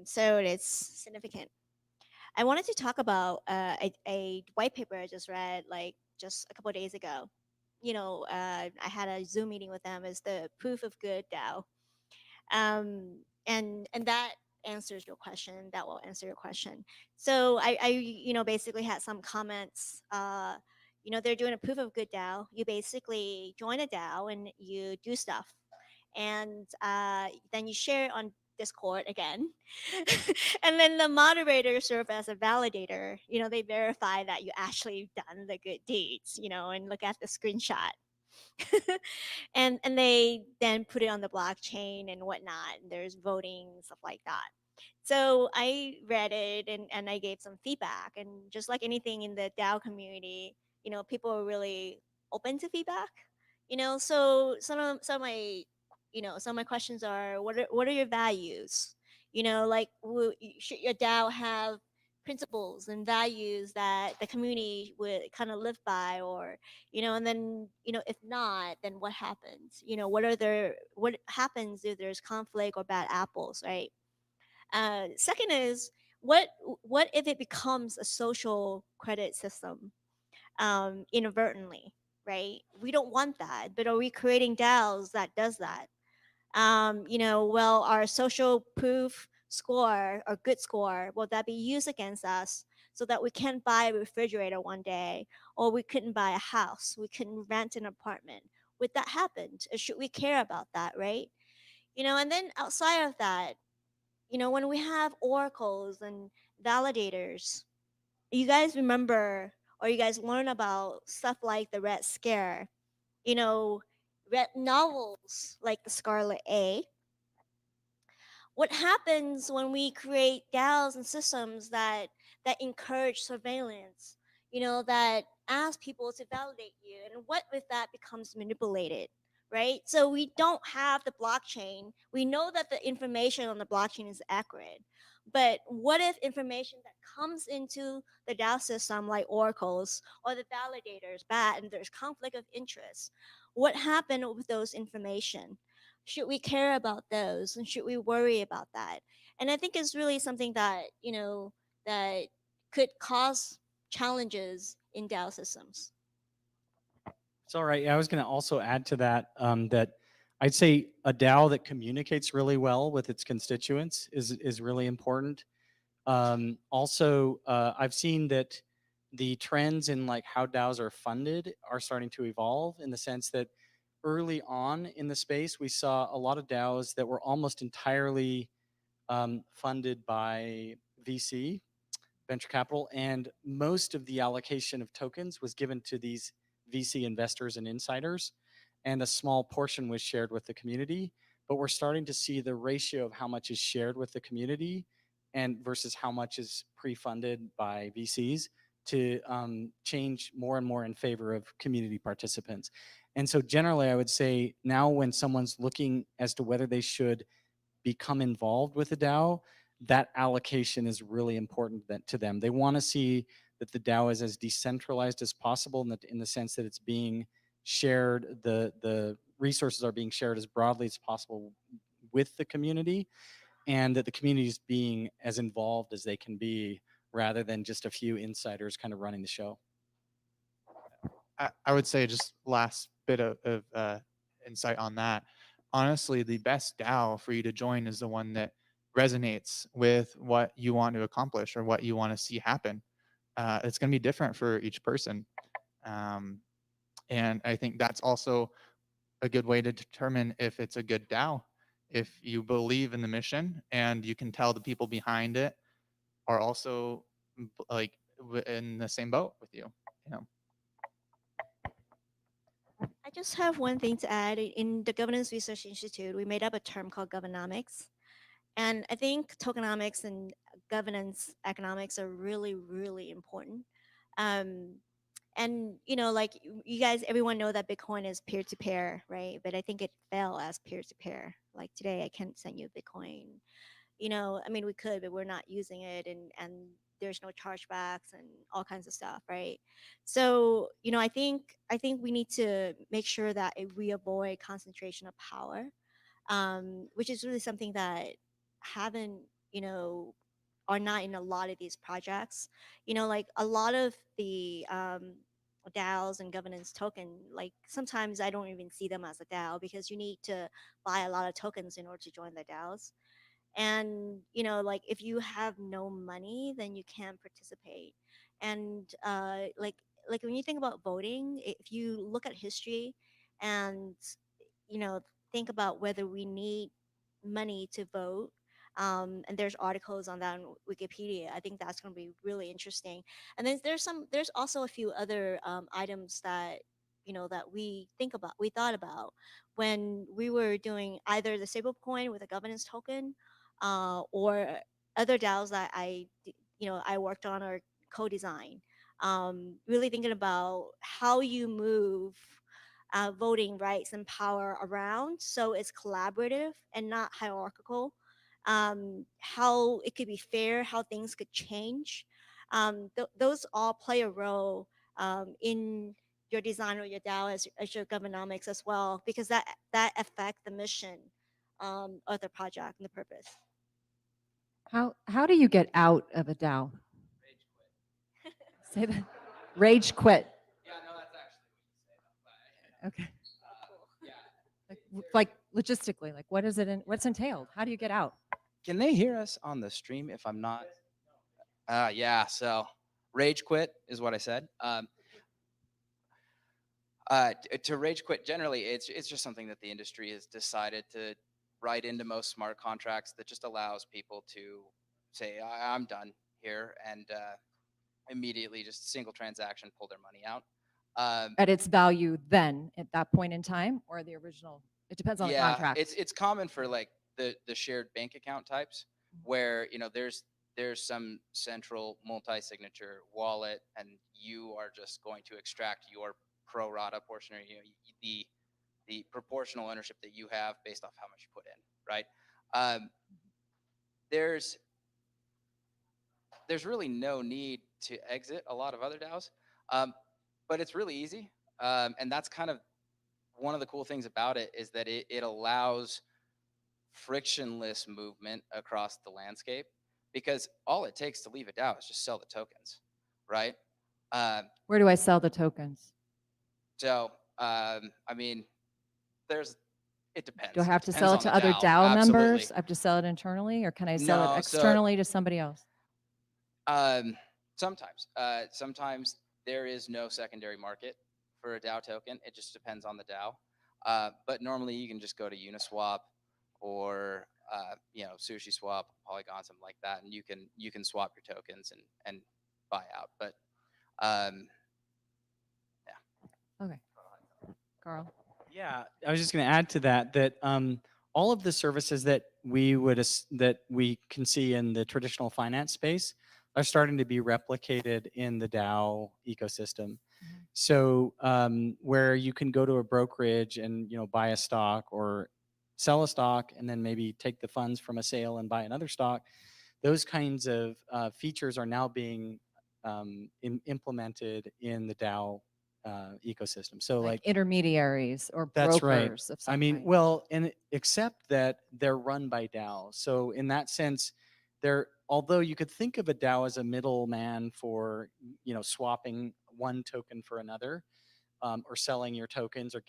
Speaker 4: So it's significant. I wanted to talk about a white paper I just read like just a couple of days ago. I had a Zoom meeting with them. It's the Proof of Good DAO, and that answers your question. That will answer your question. So I basically had some comments. They're doing a Proof of Good DAO. You basically join a DAO and you do stuff, and then you share it on Discord again. And then the moderators serve as a validator. They verify that you actually done the good deeds, and look at the screenshot. and they then put it on the blockchain and whatnot. And there's voting, stuff like that. So I read it and I gave some feedback. And just like anything in the DAO community, people are really open to feedback. So some of my questions are, what are your values? Like, should your DAO have principles and values that the community would kind of live by, or and then if not, then what happens? What happens if there's conflict or bad apples, right? Second is, what if it becomes a social credit system inadvertently, right? We don't want that, but are we creating DAOs that does that? Well, our social proof score or good score, will that be used against us so that we can't buy a refrigerator one day, or we couldn't buy a house, we couldn't rent an apartment? Would that happen? Or should we care about that, right? And then outside of that, when we have oracles and validators, you guys remember, or you guys learn about stuff like the Red Scare, read novels like the Scarlet A. What happens when we create DAOs and systems that encourage surveillance, that ask people to validate you? And what if that becomes manipulated, right? So we don't have the blockchain. We know that the information on the blockchain is accurate, but what if information that comes into the DAO system, like oracles or the validators, bad, and there's conflict of interest? What happened with those information? Should we care about those, and should we worry about that? And I think it's really something that that could cause challenges in DAO systems.
Speaker 3: It's all right. Yeah, I was going to also add to that that I'd say a DAO that communicates really well with its constituents is really important. Also, I've seen that the trends in like how DAOs are funded are starting to evolve, in the sense that early on in the space, we saw a lot of DAOs that were almost entirely funded by VC, venture capital, and most of the allocation of tokens was given to these VC investors and insiders, and a small portion was shared with the community. But we're starting to see the ratio of how much is shared with the community and versus how much is pre-funded by VCs to change more and more in favor of community participants. And so generally, I would say now when someone's looking as to whether they should become involved with a DAO, that allocation is really important to them. They want to see that the DAO is as decentralized as possible, in the sense that it's being shared, the resources are being shared as broadly as possible with the community, and that the community is being as involved as they can be, rather than just a few insiders kind of running the show.
Speaker 2: I would say, just last bit of insight on that. Honestly, the best DAO for you to join is the one that resonates with what you want to accomplish or what you want to see happen. It's going to be different for each person. And I think that's also a good way to determine if it's a good DAO. If you believe in the mission and you can tell the people behind it are also like in the same boat with you, you know.
Speaker 4: I just have one thing to add. In the Governance Research Institute, we made up a term called governomics. And I think tokenomics and governance economics are really, really important. Um, and like you guys, everyone know that Bitcoin is peer-to-peer, right? But I think it fell as peer-to-peer. Like today, I can't send you Bitcoin. I mean, we could, but we're not using it, and there's no chargebacks and all kinds of stuff, right? So I think we need to make sure that we avoid concentration of power, which is really something that haven't are not in a lot of these projects. Like a lot of the DAOs and governance token, like sometimes I don't even see them as a DAO because you need to buy a lot of tokens in order to join the DAOs. And like if you have no money, then you can't participate. And like when you think about voting, if you look at history and you know think about whether we need money to vote, and there's articles on that on Wikipedia. I think that's going to be really interesting. And then there's also a few other items that that we thought about when we were doing either the stablecoin with a governance token, or other DAOs that I worked on or co-design. Really thinking about how you move voting rights and power around so it's collaborative and not hierarchical. How it could be fair, how things could change. Those all play a role in your design or your DAO as your governomics as well, because that affect the mission of the project and the purpose.
Speaker 1: How do you get out of a DAO? Say that. Rage quit.
Speaker 5: Yeah, no, that's actually what you say.
Speaker 1: Okay. Like logistically, like what is it? What's entailed? How do you get out?
Speaker 5: Can they hear us on the stream if I'm not? Yeah, so rage quit is what I said. To rage quit, generally, it's just something that the industry has decided to write into most smart contracts that just allows people to say, I'm done here, and immediately just single transaction, pull their money out.
Speaker 1: At its value then at that point in time, or the original? It depends on the contract.
Speaker 5: It's common for like the shared bank account types where there's some central multi-signature wallet, and you are just going to extract your pro rata portion, or the proportional ownership that you have based off how much you put in, right? There's really no need to exit a lot of other DAOs, but it's really easy, and that's kind of one of the cool things about it, is that it allows frictionless movement across the landscape, because all it takes to leave a DAO is just sell the tokens, right?
Speaker 1: Where do I sell the tokens?
Speaker 5: So, I mean, it depends.
Speaker 1: Do I have to
Speaker 5: Depends
Speaker 1: sell
Speaker 5: on
Speaker 1: it to
Speaker 5: the
Speaker 1: other
Speaker 5: DAO,
Speaker 1: DAO members?
Speaker 5: absolutely.
Speaker 1: I have to sell it internally, or can I sell
Speaker 5: No,
Speaker 1: it
Speaker 5: so-
Speaker 1: externally to somebody else?
Speaker 5: Sometimes there is no secondary market for a DAO token. It just depends on the DAO. But normally you can just go to Uniswap or Sushi Swap, Polygon, something like that, and you can swap your tokens and buy out. But
Speaker 1: Okay. Carl.
Speaker 3: Yeah, I was just going to add to that all of the services that we can see in the traditional finance space are starting to be replicated in the DAO ecosystem. So where you can go to a brokerage and buy a stock or sell a stock, and then maybe take the funds from a sale and buy another stock, those kinds of features are now being implemented in the DAO ecosystem. So like
Speaker 1: intermediaries or
Speaker 3: that's
Speaker 1: brokers
Speaker 3: right.
Speaker 1: of some
Speaker 3: I mean,
Speaker 1: kind.
Speaker 3: well, and except that they're run by DAO. So in that sense, although you could think of a DAO as a middleman for swapping one token for another, or selling your tokens or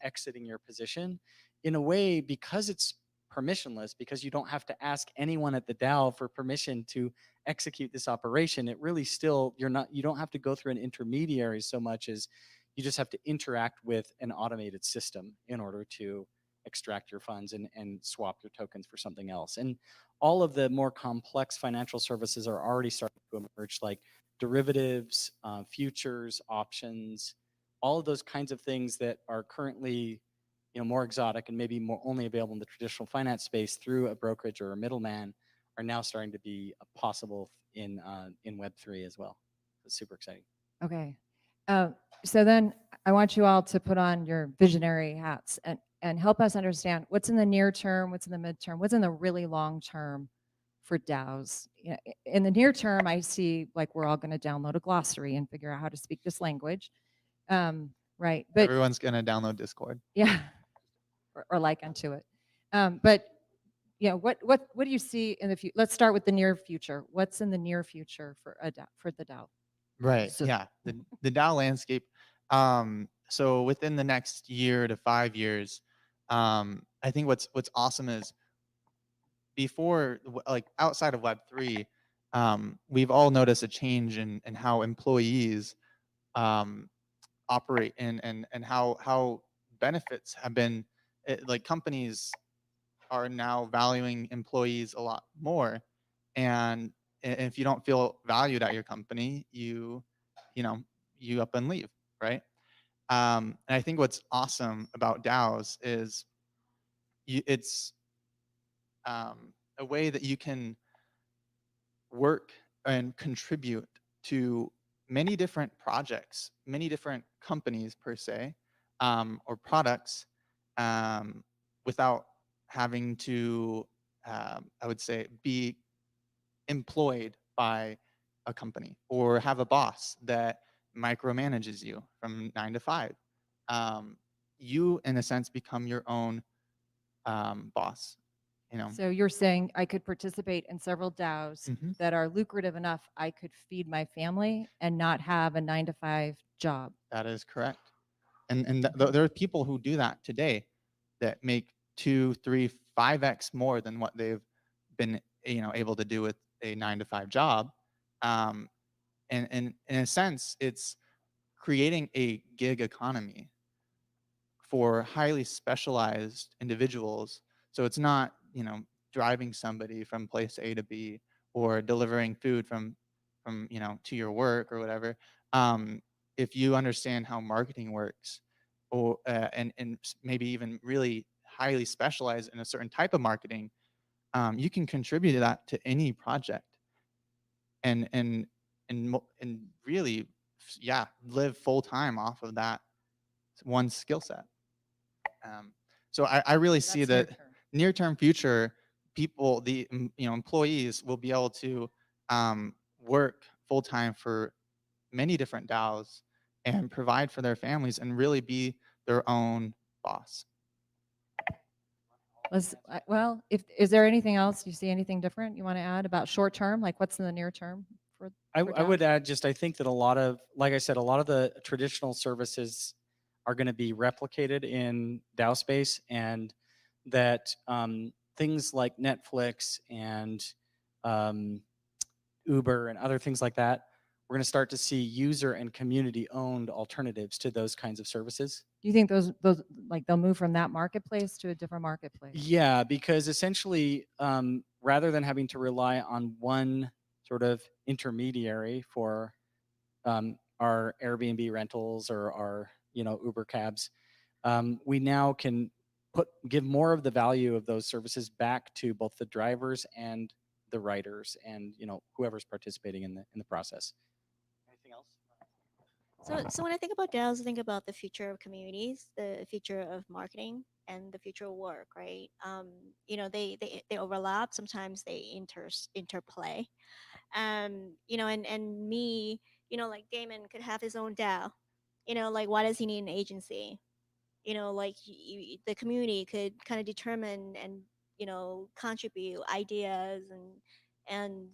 Speaker 3: exiting your position in a way, because it's permissionless, because you don't have to ask anyone at the DAO for permission to execute this operation. It really still, you don't have to go through an intermediary so much as you just have to interact with an automated system in order to extract your funds and swap your tokens for something else. And all of the more complex financial services are already starting to emerge, like derivatives, futures, options, all of those kinds of things that are currently, more exotic and maybe more only available in the traditional finance space through a brokerage or a middleman, are now starting to be possible in Web3 as well. It's super exciting.
Speaker 1: Okay. So then I want you all to put on your visionary hats and help us understand what's in the near term, what's in the midterm, what's in the really long term for DAOs. In the near term, I see like we're all going to download a glossary and figure out how to speak this language. Right. But
Speaker 2: Everyone's gonna download Discord.
Speaker 1: yeah, or like unto it. But what do you see in the future? Let's start with the near future. What's in the near future for the DAO?
Speaker 2: Right.
Speaker 1: So-
Speaker 2: Yeah. The DAO landscape. So within the next year to 5 years, I think what's awesome is before, like outside of Web3, we've all noticed a change in how employees operate and how benefits have been, like companies are now valuing employees a lot more, and if you don't feel valued at your company, you know you up and leave, right? And I think what's awesome about DAOs is it's a way that you can work and contribute to many different projects, many different companies per se, or products, without having to, I would say, be employed by a company or have a boss that micromanages you from 9 to 5. You, in a sense, become your own boss.
Speaker 1: So you're saying I could participate in several DAOs
Speaker 2: Mhm.
Speaker 1: that are lucrative enough I could feed my family and not have a 9 to 5 job.
Speaker 2: That is correct. And there are people who do that today that make 2, 3, 5x more than what they've been able to do with a 9 to 5 job. And in a sense, it's creating a gig economy for highly specialized individuals. So it's not, driving somebody from place A to B or delivering food from to your work or whatever. If you understand how marketing works, or and maybe even really highly specialized in a certain type of marketing, you can contribute to that to any project, and really, yeah, live full time off of that one skill set. So I really see
Speaker 1: That's near
Speaker 2: that
Speaker 1: term.
Speaker 2: near-term future, people, employees will be able to work full time for many different DAOs and provide for their families and really be their own boss.
Speaker 1: Well, is there anything else? You see anything different you want to add about short term? Like what's in the near term for
Speaker 3: I
Speaker 1: DAOs?
Speaker 3: would add I think that like I said, a lot of the traditional services are going to be replicated in DAO space, and that things like Netflix and Uber and other things like that, we're going to start to see user and community owned alternatives to those kinds of services.
Speaker 1: Do you think those like they'll move from that marketplace to a different marketplace?
Speaker 3: Yeah, because essentially, rather than having to rely on one sort of intermediary for our Airbnb rentals or our Uber cabs, we now can give more of the value of those services back to both the drivers and the riders and whoever's participating in the process. Anything else?
Speaker 4: So when I think about DAOs, I think about the future of communities, the future of marketing, and the future of work, right? They overlap. Sometimes they interplay. And me, like Damon could have his own DAO. Like why does he need an agency? Like the community could kind of determine and contribute ideas and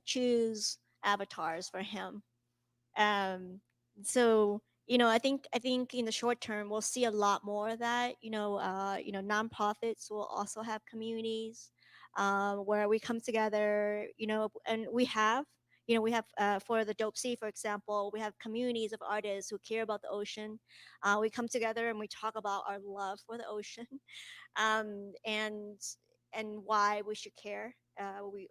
Speaker 4: choose avatars for him. Um, so I think in the short term we'll see a lot more of that. Nonprofits will also have communities where we come together. And we have for the Dope Sea, for example, we have communities of artists who care about the ocean. We come together and we talk about our love for the ocean, um, and and why we should care.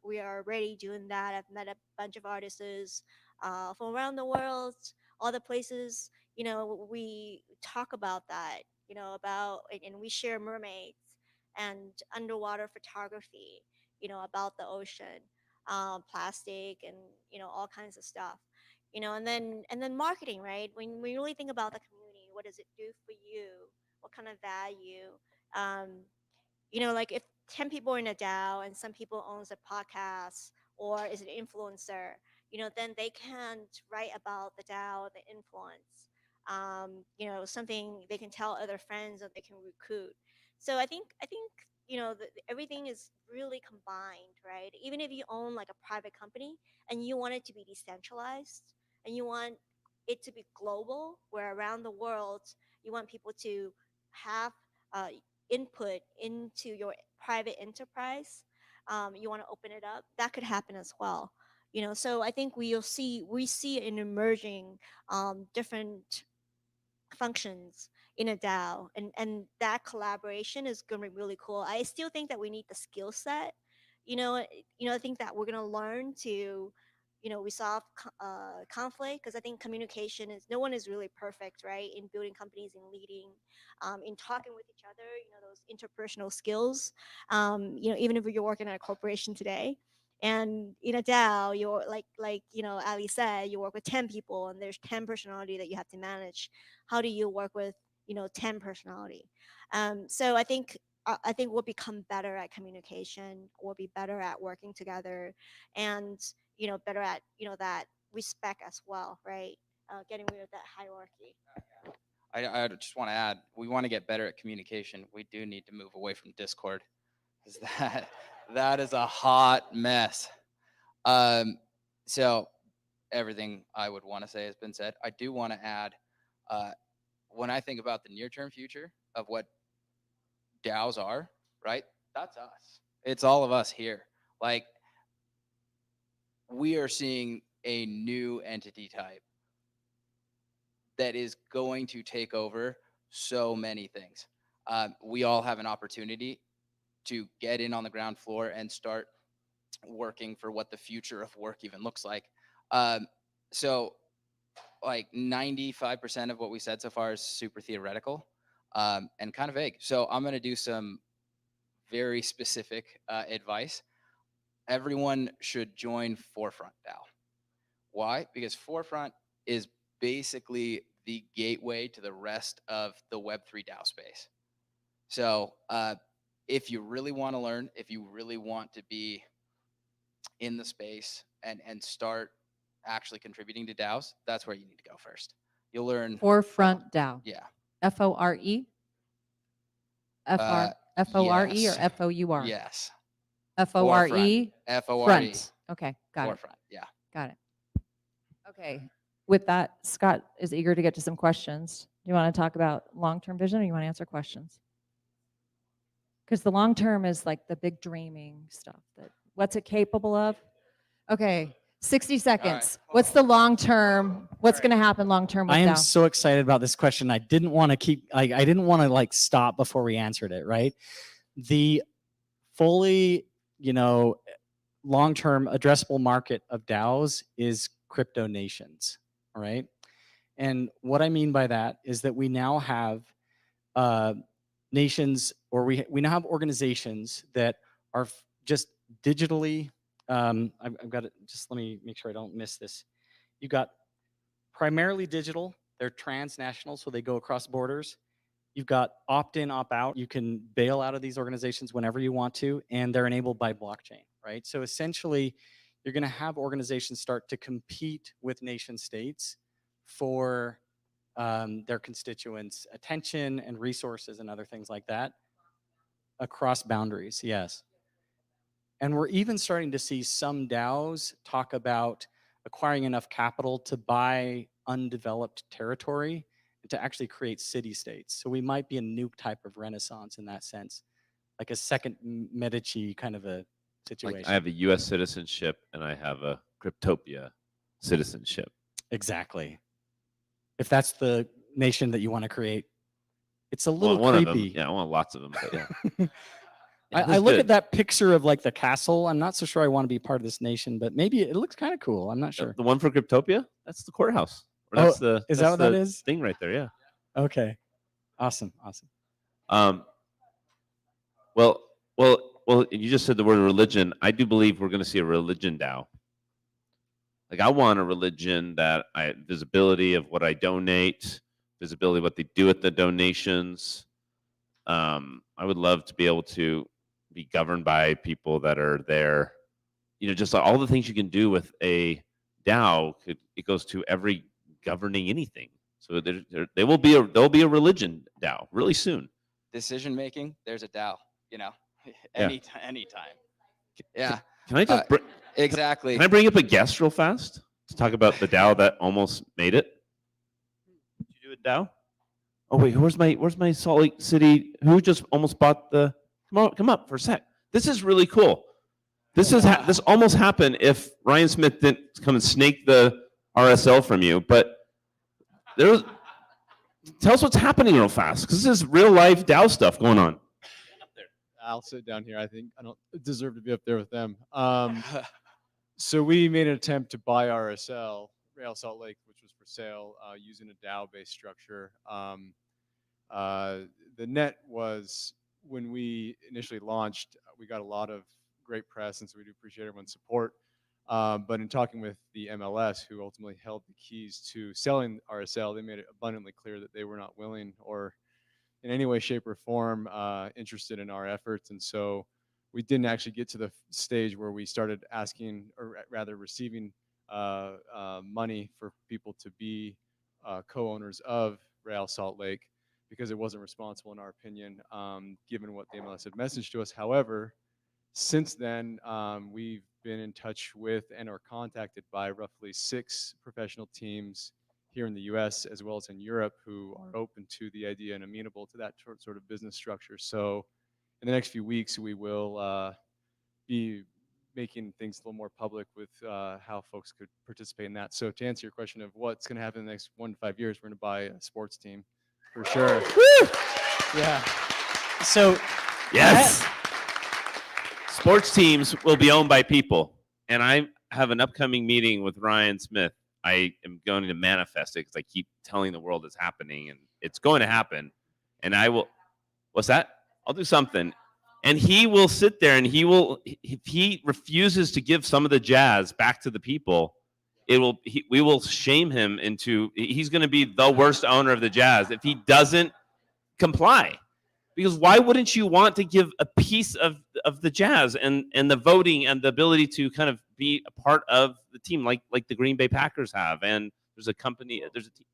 Speaker 4: We are already doing that. I've met a bunch of artists from around the world, all the places. We talk about that. And we share mermaids and underwater photography. About the ocean, plastic, and all kinds of stuff. And then marketing, right? When we really think about the community, what does it do for you? What kind of value? Um, like if 10 people are in a DAO and some people owns a podcast or is an influencer, then they can write about the DAO, the influence, something they can tell other friends that they can recruit. So I think everything is really combined, right? Even if you own like a private company and you want it to be decentralized and you want it to be global, where around the world you want people to have uh, input into your private enterprise, you want to open it up, that could happen as well. So I think we see an emerging different functions in a DAO, and that collaboration is going to be really cool. I still think that we need the skill set. I think that we're going to learn to resolve conflict, because I think communication is, no one is really perfect, right? In building companies, in leading, in talking with each other, those interpersonal skills. Even if you're working at a corporation today, and in a DAO, you're like Ali said, you work with 10 people and there's 10 personality that you have to manage. How do you work with 10 personality? So I think we'll become better at communication. We'll be better at working together, and better at that respect as well, right? Getting rid of that hierarchy.
Speaker 5: I just want to add, we want to get better at communication. We do need to move away from Discord, because that is a hot mess. So everything I would want to say has been said. I do want to add, when I think about the near-term future of what DAOs are, right? That's us. It's all of us here. Like, we are seeing a new entity type that is going to take over so many things. We all have an opportunity to get in on the ground floor and start working for what the future of work even looks like. So like 95% of what we said so far is super theoretical and kind of vague. So I'm going to do some very specific advice. Everyone should join Forefront DAO. Why? Because Forefront is basically the gateway to the rest of the Web3 DAO space. So if you really want to learn, if you really want to be in the space and start actually contributing to DAOs, that's where you need to go first. You'll learn
Speaker 1: Forefront DAO.
Speaker 5: Yeah.
Speaker 1: FORE? FORE or
Speaker 5: Yes.
Speaker 1: FOUR?
Speaker 5: Yes.
Speaker 1: FORE?
Speaker 5: FORE.
Speaker 1: Front. Okay, got it.
Speaker 5: Forefront. Yeah.
Speaker 1: Got it. Okay. With that, Scott is eager to get to some questions. Do you want to talk about long-term vision, or you want to answer questions? Because the long term is like the big dreaming stuff. That what's it capable of? Okay, 60 seconds. What's the long term? What's going to happen long term with
Speaker 3: I am
Speaker 1: DAO?
Speaker 3: so excited about this question. I didn't want to keep, I didn't want to like stop before we answered it, right? The fully, long-term addressable market of DAOs is crypto nations, all right? And what I mean by that is that we now have nations, or we now have organizations that are just digitally, I've got it, just let me make sure I don't miss this. You got primarily digital, they're transnational, so they go across borders. You've got opt-in, opt-out. You can bail out of these organizations whenever you want to, and they're enabled by blockchain, right? So essentially, you're going to have organizations start to compete with nation states for their constituents' attention and resources and other things like that across boundaries, yes. And we're even starting to see some DAOs talk about acquiring enough capital to buy undeveloped territory and to actually create city-states. So we might be a new type of renaissance in that sense, like a second Medici kind of a situation.
Speaker 6: Like I have a US citizenship and I have a Cryptopia citizenship.
Speaker 3: Exactly. If that's the nation that you want to create, it's a
Speaker 6: I
Speaker 3: little
Speaker 6: want one of
Speaker 3: creepy.
Speaker 6: them. Yeah, I want lots of them. But yeah.
Speaker 3: I look at that picture of like the castle. I'm not so sure I want to be part of this nation, but maybe it looks kind of cool. I'm not sure.
Speaker 6: The one for Cryptopia? That's the courthouse. Or
Speaker 3: Oh,
Speaker 6: that's the
Speaker 3: is that
Speaker 6: that's
Speaker 3: what that
Speaker 6: the
Speaker 3: is?
Speaker 6: thing right there? Yeah.
Speaker 3: Okay. Awesome. Awesome.
Speaker 6: Well. You just said the word religion. I do believe we're going to see a religion DAO. Like I want a religion that visibility of what I donate, visibility of what they do with the donations. I would love to be able to be governed by people that are there. You know, just like all the things you can do with a DAO. It goes to every governing anything. So there will be a religion DAO really soon.
Speaker 5: Decision making, there's a DAO, you know,
Speaker 6: Yeah.
Speaker 5: anytime. Yeah,
Speaker 6: Can I just
Speaker 5: exactly.
Speaker 6: Can I bring up a guest real fast to talk about the DAO that almost made it? Did you do a DAO? Oh wait, where's my Salt Lake City? Who just almost bought the? Come up for a sec. This is really cool. This almost happened if Ryan Smith didn't come and snake the RSL from you. But tell us what's happening real fast because this is real life DAO stuff going on.
Speaker 7: I'll sit down here. I think I don't deserve to be up there with them. So we made an attempt to buy RSL, Rail Salt Lake, which was for sale, using a DAO-based structure. The net was, when we initially launched, we got a lot of great press, and so we do appreciate everyone's support. But in talking with the MLS, who ultimately held the keys to selling RSL, they made it abundantly clear that they were not willing or in any way, shape, or form interested in our efforts. And so we didn't actually get to the stage where we started asking, or rather receiving money for people to be co-owners of Real Salt Lake, because it wasn't responsible in our opinion, given what the MLS had messaged to us. However, since then, we've been in touch with and are contacted by roughly 6 professional teams here in the US as well as in Europe who are open to the idea and amenable to that sort of business structure. So in the next few weeks, we will be making things a little more public with how folks could participate in that. So to answer your question of what's going to happen in the next 1 to 5 years, we're going to buy a sports team for sure.
Speaker 3: Woo!
Speaker 7: Yeah.
Speaker 3: So
Speaker 6: Yes. Sports teams will be owned by people. And I have an upcoming meeting with Ryan Smith. I am going to manifest it because I keep telling the world it's happening and it's going to happen. And I will, what's that? I'll do something. And he will sit there and he will, if he refuses to give some of the jazz back to the people, we will shame him into, he's going to be the worst owner of the jazz if he doesn't comply. Because why wouldn't you want to give a piece of the jazz and the voting and the ability to kind of be a part of the team like the Green Bay Packers have? And there's a company, there's a team.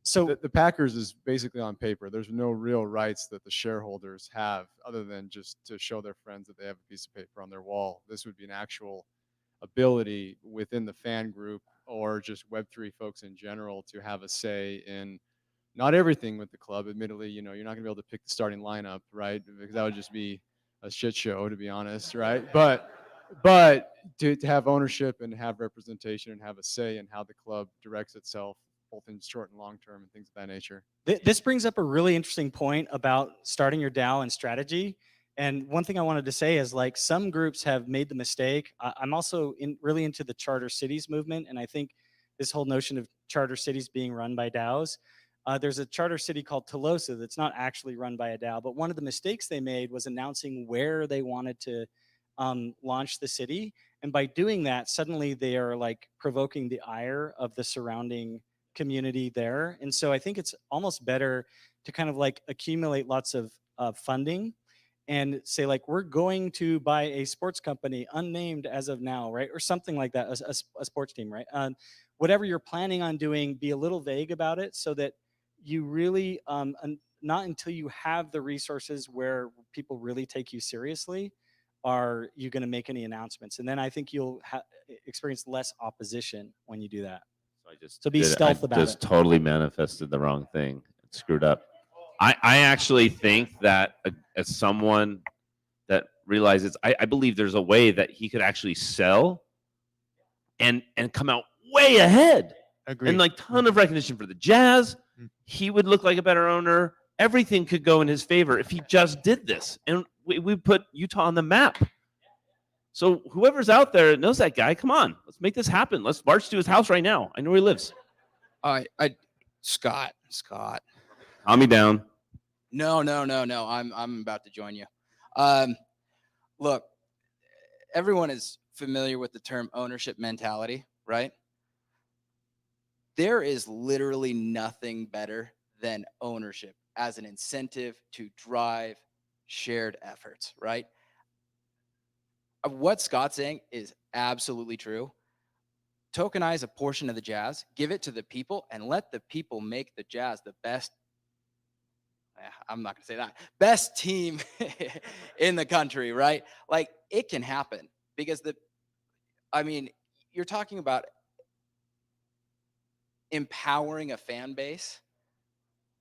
Speaker 3: So
Speaker 7: The Packers is basically on paper. There's no real rights that the shareholders have other than just to show their friends that they have a piece of paper on their wall. This would be an actual ability within the fan group or just Web3 folks in general to have a say in not everything with the club. Admittedly, you know, you're not gonna be able to pick the starting lineup, right? Because that would just be a shit show, to be honest, right? But to have ownership and have representation and have a say in how the club directs itself, both in short and long term and things of that nature.
Speaker 3: this brings up a really interesting point about starting your DAO and strategy. And one thing I wanted to say is, like, some groups have made the mistake. I'm also really into the charter cities movement, and I think this whole notion of charter cities being run by DAOs. There's a charter city called Tolosa that's not actually run by a DAO, but one of the mistakes they made was announcing where they wanted to launch the city. And by doing that, suddenly they are like provoking the ire of the surrounding community there. And so I think it's almost better to kind of like accumulate lots of funding and say, like, we're going to buy a sports company unnamed as of now, right? Or something like that, a sports team, right? Whatever you're planning on doing, be a little vague about it so that you really, not until you have the resources where people really take you seriously, are you going to make any announcements. And then I think you'll experience less opposition when you do that.
Speaker 6: So I just
Speaker 3: So be stealth about
Speaker 6: just
Speaker 3: it.
Speaker 6: totally manifested the wrong thing. It screwed up. I actually think that as someone that realizes, I believe there's a way that he could actually sell and come out way ahead.
Speaker 2: Agreed.
Speaker 6: And like ton of recognition for the Jazz.
Speaker 2: Mhm.
Speaker 6: He would look like a better owner. Everything could go in his favor if he just did this. And we put Utah on the map. So whoever's out there knows that guy, come on, let's make this happen. Let's march to his house right now. I know where he lives.
Speaker 5: Scott.
Speaker 6: Calm me down.
Speaker 5: No. I'm about to join you. Look, everyone is familiar with the term ownership mentality, right? There is literally nothing better than ownership as an incentive to drive shared efforts, right? What Scott's saying is absolutely true. Tokenize a portion of the Jazz, give it to the people, and let the people make the Jazz the best. I'm not going to say that. Best team in the country, right? Like, it can happen because you're talking about empowering a fan base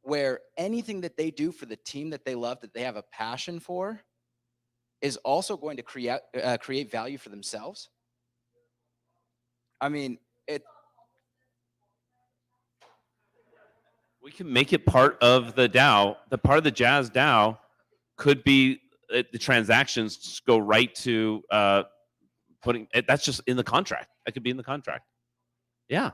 Speaker 5: where anything that they do for the team that they love, that they have a passion for, is also going to create value for themselves. I mean,
Speaker 6: We can make it part of the DAO. The part of the Jazz DAO could be the transactions just go right to putting it. That's just in the contract. That could be in the contract. Yeah.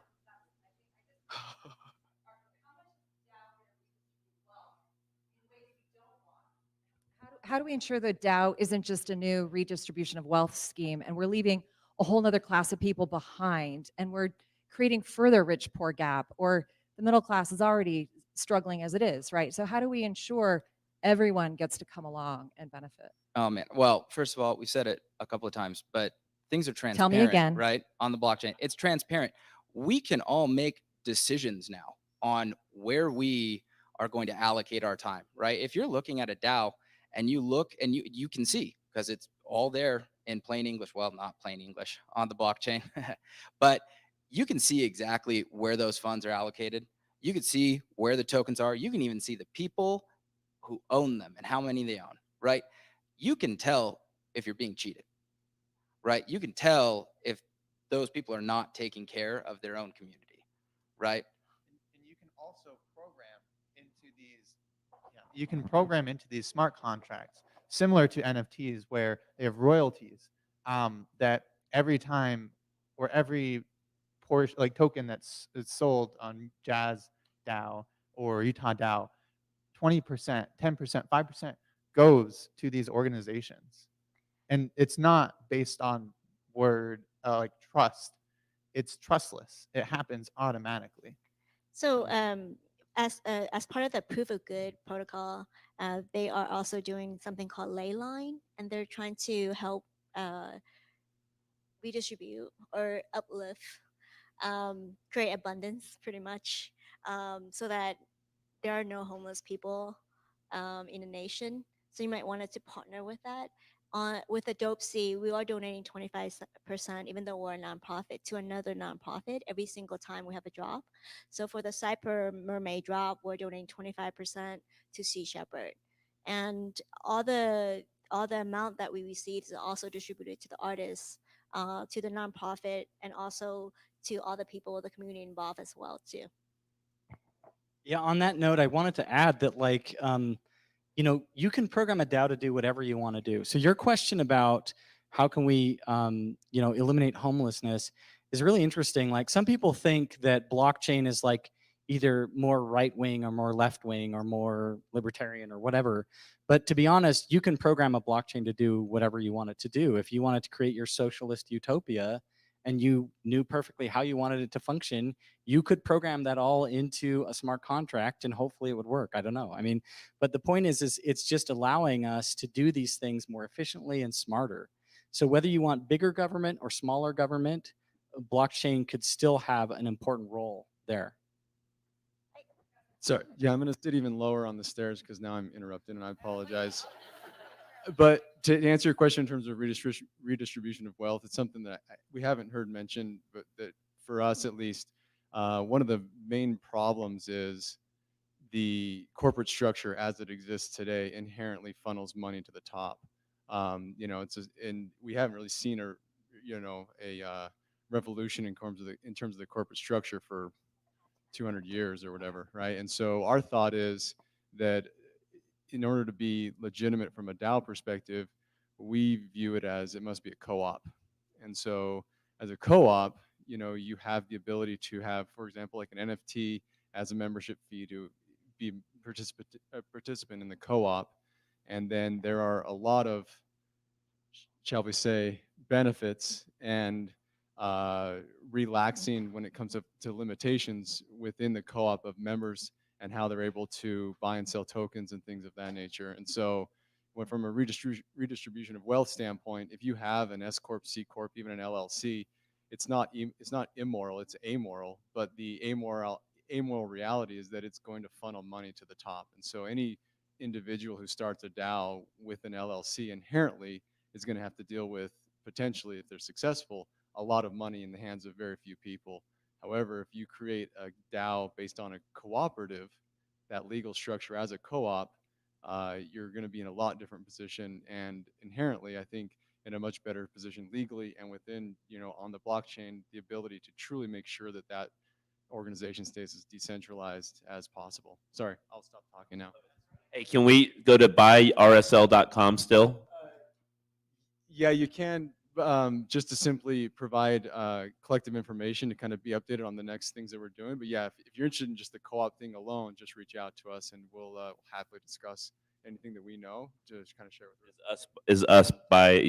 Speaker 1: How do we ensure the DAO isn't just a new redistribution of wealth scheme and we're leaving a whole nother class of people behind and we're creating further rich poor gap, or the middle class is already struggling as it is, right? So how do we ensure everyone gets to come along and benefit?
Speaker 5: Oh man. Well, first of all, we said it a couple of times, but things are transparent.
Speaker 1: Tell me again.
Speaker 5: Right? On the blockchain. It's transparent. We can all make decisions now on where we are going to allocate our time, right? If you're looking at a DAO and you look and you can see, because it's all there in plain English, well, not plain English on the blockchain, but you can see exactly where those funds are allocated. You can see where the tokens are. You can even see the people who own them and how many they own, right? You can tell if you're being cheated, right? You can tell if those people are not taking care of their own community, right?
Speaker 2: And you can also program into these smart contracts similar to NFTs where they have royalties that every time or every portion, like token that's sold on Jazz DAO or UtahDAO, 20%, 10%, 5% goes to these organizations. And it's not based on word like trust. It's trustless. It happens automatically.
Speaker 4: So as part of the proof of good protocol, they are also doing something called Leyline, and they're trying to help redistribute or uplift, create abundance pretty much, so that there are no homeless people in the nation. So you might want to partner with that. With the Dope C, we are donating 25%, even though we're a nonprofit, to another nonprofit every single time we have a drop. So for the Cyper Mermaid drop, we're donating 25% to Sea Shepherd, and all the amount that we receive is also distributed to the artists, to the nonprofit, and also to all the people of the community involved as well too.
Speaker 3: Yeah, on that note, I wanted to add that, like, you can program a DAO to do whatever you want to do. So your question about how can we, eliminate homelessness is really interesting. Like, some people think that blockchain is like either more right wing or more left wing or more libertarian or whatever. But to be honest, you can program a blockchain to do whatever you want it to do. If you wanted to create your socialist utopia and you knew perfectly how you wanted it to function, you could program that all into a smart contract and hopefully it would work. I don't know. I mean, but the point is it's just allowing us to do these things more efficiently and smarter. So whether you want bigger government or smaller government, blockchain could still have an important role there.
Speaker 7: Sorry, yeah, I'm going to sit even lower on the stairs because now I'm interrupted and I apologize. But to answer your question in terms of redistribution of wealth, it's something that we haven't heard mentioned, but that for us at least, one of the main problems is the corporate structure as it exists today inherently funnels money to the top. And we haven't really seen a revolution in terms of the corporate structure for 200 years or whatever, right? And so our thought is that in order to be legitimate from a DAO perspective, we view it as it must be a co-op. And so as a co-op, you have the ability to have, for example, like an NFT as a membership fee to be a participant in the co-op. And then there are a lot of, shall we say, benefits and relaxing when it comes to limitations within the co-op of members and how they're able to buy and sell tokens and things of that nature. And so when from a redistribution of wealth standpoint, if you have an S Corp, C Corp, even an LLC, it's not immoral, it's amoral, but the amoral reality is that it's going to funnel money to the top. And so any individual who starts a DAO with an LLC inherently is going to have to deal with, potentially, if they're successful, a lot of money in the hands of very few people. However, if you create a DAO based on a cooperative, that legal structure as a co-op, you're going to be in a lot different position, and inherently, I think, in a much better position legally and within, on the blockchain, the ability to truly make sure that that organization stays as decentralized as possible. Sorry, I'll stop talking now.
Speaker 6: Hey, can we go to buyrsl.com still?
Speaker 7: Yeah, you can, just to simply provide collective information to kind of be updated on the next things that we're doing. But yeah, if you're interested in just the co-op thing alone, just reach out to us and we'll happily discuss anything that we know to kind of share with us.
Speaker 6: Is us by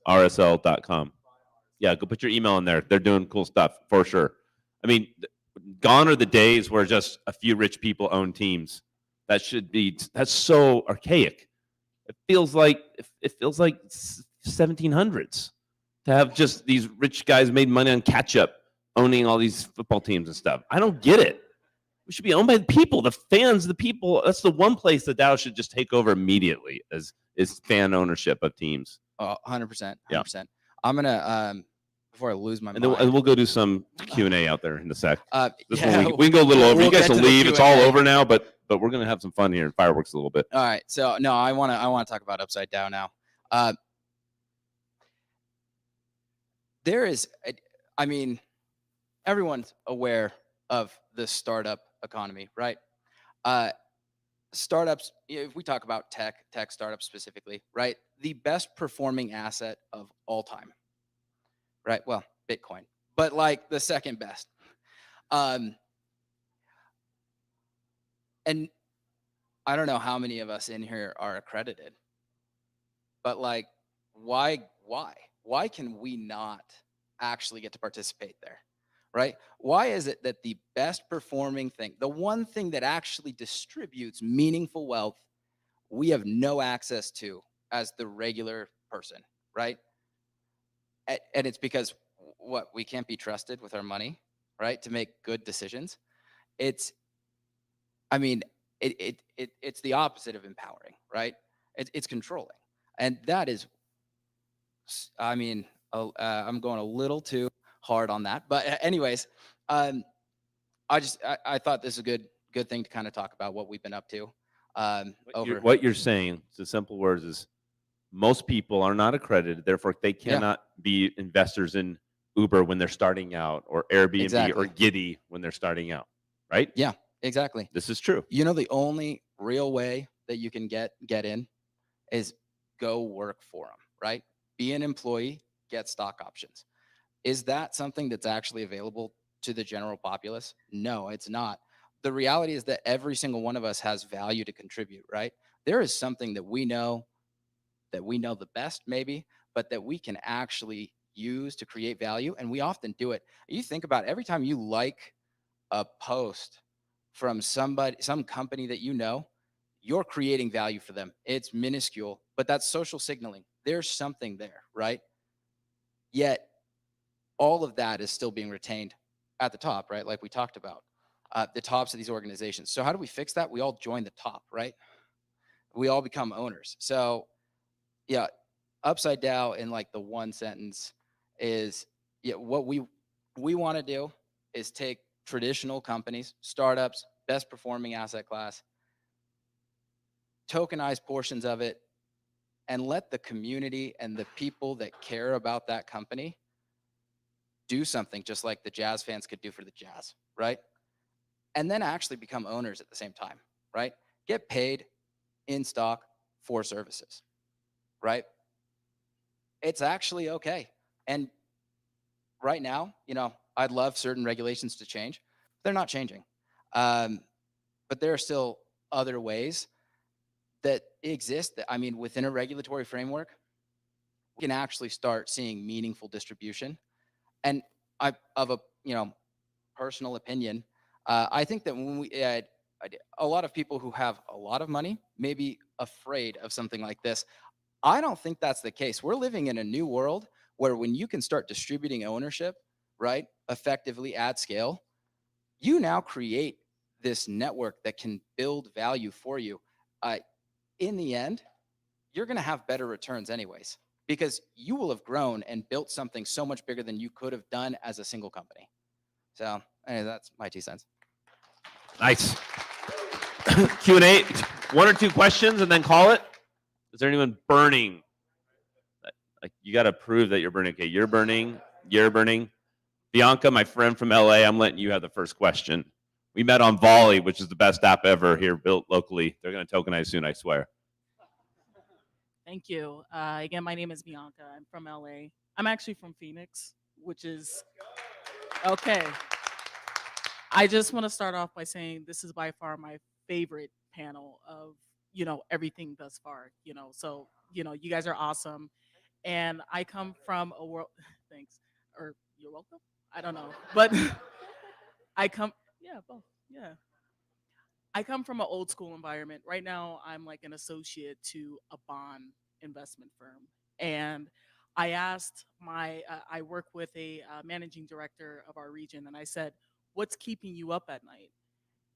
Speaker 6: rsl.com. Yeah, go put your email in there. They're doing cool stuff for sure. I mean, gone are the days where just a few rich people own teams. That's so archaic. It feels like 1700s to have just these rich guys made money on catch up owning all these football teams and stuff. I don't get it. We should be owned by the people, the fans, the people. That's the one place the DAO should just take over immediately is fan ownership of teams.
Speaker 5: 100%.
Speaker 6: Yeah.
Speaker 5: 100%. I'm gonna before I lose my
Speaker 6: And
Speaker 5: mind.
Speaker 6: then we'll go do some Q&A out there in a sec. This
Speaker 5: yeah,
Speaker 6: one we can go a little over.
Speaker 5: we'll
Speaker 6: You guys
Speaker 5: get
Speaker 6: will
Speaker 5: to the
Speaker 6: leave. It's all
Speaker 5: Q&A.
Speaker 6: over now, but we're gonna have some fun here and fireworks a little bit.
Speaker 5: All right. So no, I want to talk about Upside DAO now. There is, I mean, everyone's aware of the startup economy, right? Startups, if we talk about tech startups specifically, right? The best performing asset of all time, right? Well, Bitcoin, but like the second best. And I don't know how many of us in here are accredited, but like, why can we not actually get to participate there, right? Why is it that the best performing thing, the one thing that actually distributes meaningful wealth, we have no access to as the regular person, right? And it's because we can't be trusted with our money, right? To make good decisions. It's the opposite of empowering, right? It's controlling. And that is, I mean, I'm going a little too hard on that. But anyways, I thought this is a good thing to kind of talk about what we've been up to.
Speaker 6: What you're saying, in simple words, is most people are not accredited. Therefore, they cannot be investors in Uber when they're starting out, or Airbnb or Giddy when they're starting out, right?
Speaker 5: Yeah, exactly.
Speaker 6: This is true.
Speaker 5: You know, the only real way that you can get in is go work for them, right? Be an employee, get stock options. Is that something that's actually available to the general populace? No, it's not. The reality is that every single one of us has value to contribute, right? There is something that we know the best maybe, but that we can actually use to create value. And we often do it. You think about it, every time you like a post from some company that you know, you're creating value for them. It's minuscule, but that's social signaling. There's something there, right? Yet all of that is still being retained at the top, right? Like we talked about, the tops of these organizations. So how do we fix that? We all join the top, right? We all become owners. So yeah, Upside DAO in like the one sentence is, what we want to do is take traditional companies, startups, best performing asset class, tokenize portions of it, and let the community and the people that care about that company do something just like the Jazz fans could do for the Jazz, right? And then actually become owners at the same time, right? Get paid in stock for services, right? It's actually okay. And right now, you know, I'd love certain regulations to change. They're not changing. But there are still other ways that exist that, I mean, within a regulatory framework, we can actually start seeing meaningful distribution. And I, of a, you know, personal opinion, I think that when we, a lot of people who have a lot of money may be afraid of something like this. I don't think that's the case. We're living in a new world where when you can start distributing ownership, right, effectively at scale, you now create this network that can build value for you. In the end, you're going to have better returns anyways, because you will have grown and built something so much bigger than you could have done as a single company. So anyway, that's my 2 cents.
Speaker 6: Nice. Q&A, 1 or 2 questions and then call it. Is there anyone burning? Like, you got to prove that you're burning. Okay, you're burning. You're burning. Bianca, my friend from LA, I'm letting you have the first question. We met on Volley, which is the best app ever here built locally. They're going to tokenize soon, I swear.
Speaker 8: Thank you. Again, my name is Bianca. I'm from LA. I'm actually from Phoenix, which is okay. I just want to start off by saying this is by far my favorite panel of, you know, everything thus far, you know. So, you know, you guys are awesome. And I come from a world, thanks, or you're welcome. I don't know, but yeah, both, yeah. I come from an old school environment. Right now, I'm like an associate to a bond investment firm. And I asked I work with a managing director of our region, and I said, what's keeping you up at night?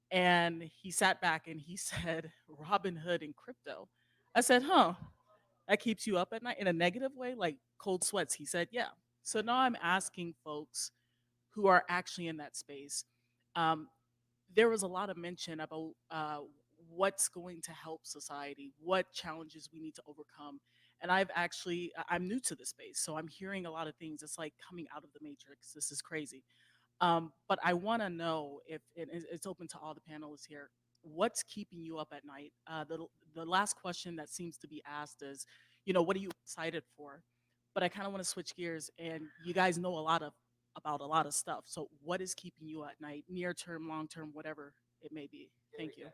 Speaker 8: And he sat back and he said, Robinhood and crypto. I said, huh, that keeps you up at night in a negative way, like cold sweats? He said, yeah. So now I'm asking folks who are actually in that space. There was a lot of mention about what's going to help society, what challenges we need to overcome. And I'm new to the space, so I'm hearing a lot of things. It's like coming out of the matrix. This is crazy. But I want to know if it's open to all the panelists here. What's keeping you up at night? The last question that seems to be asked is, you know, what are you excited for? But I kind of want to switch gears, and you guys know about a lot of stuff. So what is keeping you at night, near term, long term, whatever it may be? Thank you.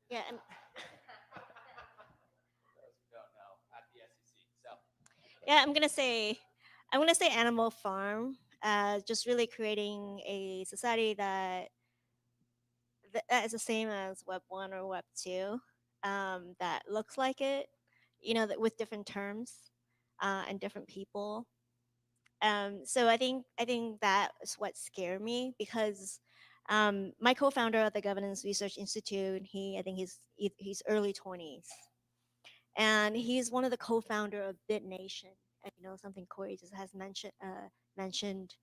Speaker 4: Yeah. Yeah, I'm gonna say Animal Farm. Just really creating a society that is the same as Web 1 or Web 2, that looks like it, you know, that with different terms and different people. So I think that is what scared me, because my co-founder of the Governance Research Institute, I think he's early 20s, and he's one of the co-founder of BitNation. You know, something Corey just has mentioned.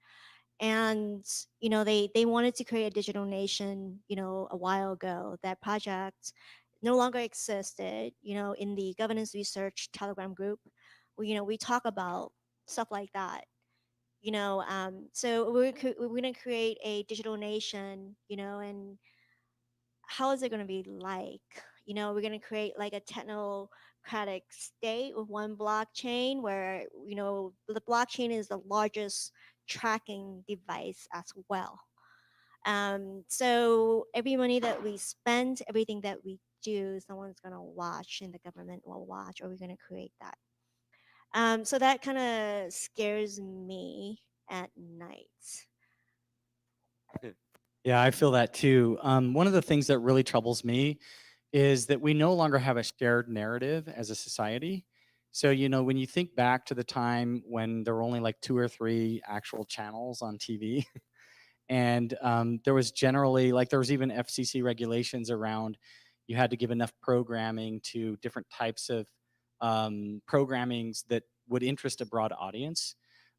Speaker 4: And you know, they wanted to create a digital nation, you know, a while ago. That project no longer existed. You know, in the Governance Research Telegram group, we talk about stuff like that. You know, so we're going to create a digital nation, you know. And how is it going to be like? You know, we're going to create like a technocratic state with one blockchain, where, you know, the blockchain is the largest tracking device as well. So every money that we spend, everything that we do, someone's going to watch, and the government will watch, or we're going to create that. So that kind of scares me at night.
Speaker 3: Yeah, I feel that too. One of the things that really troubles me is that we no longer have a shared narrative as a society. So, you know, when you think back to the time when there were only like 2 or 3 actual channels on TV, and there was generally, like, there was even FCC regulations around, you had to give enough programming to different types of programmings that would interest a broad audience.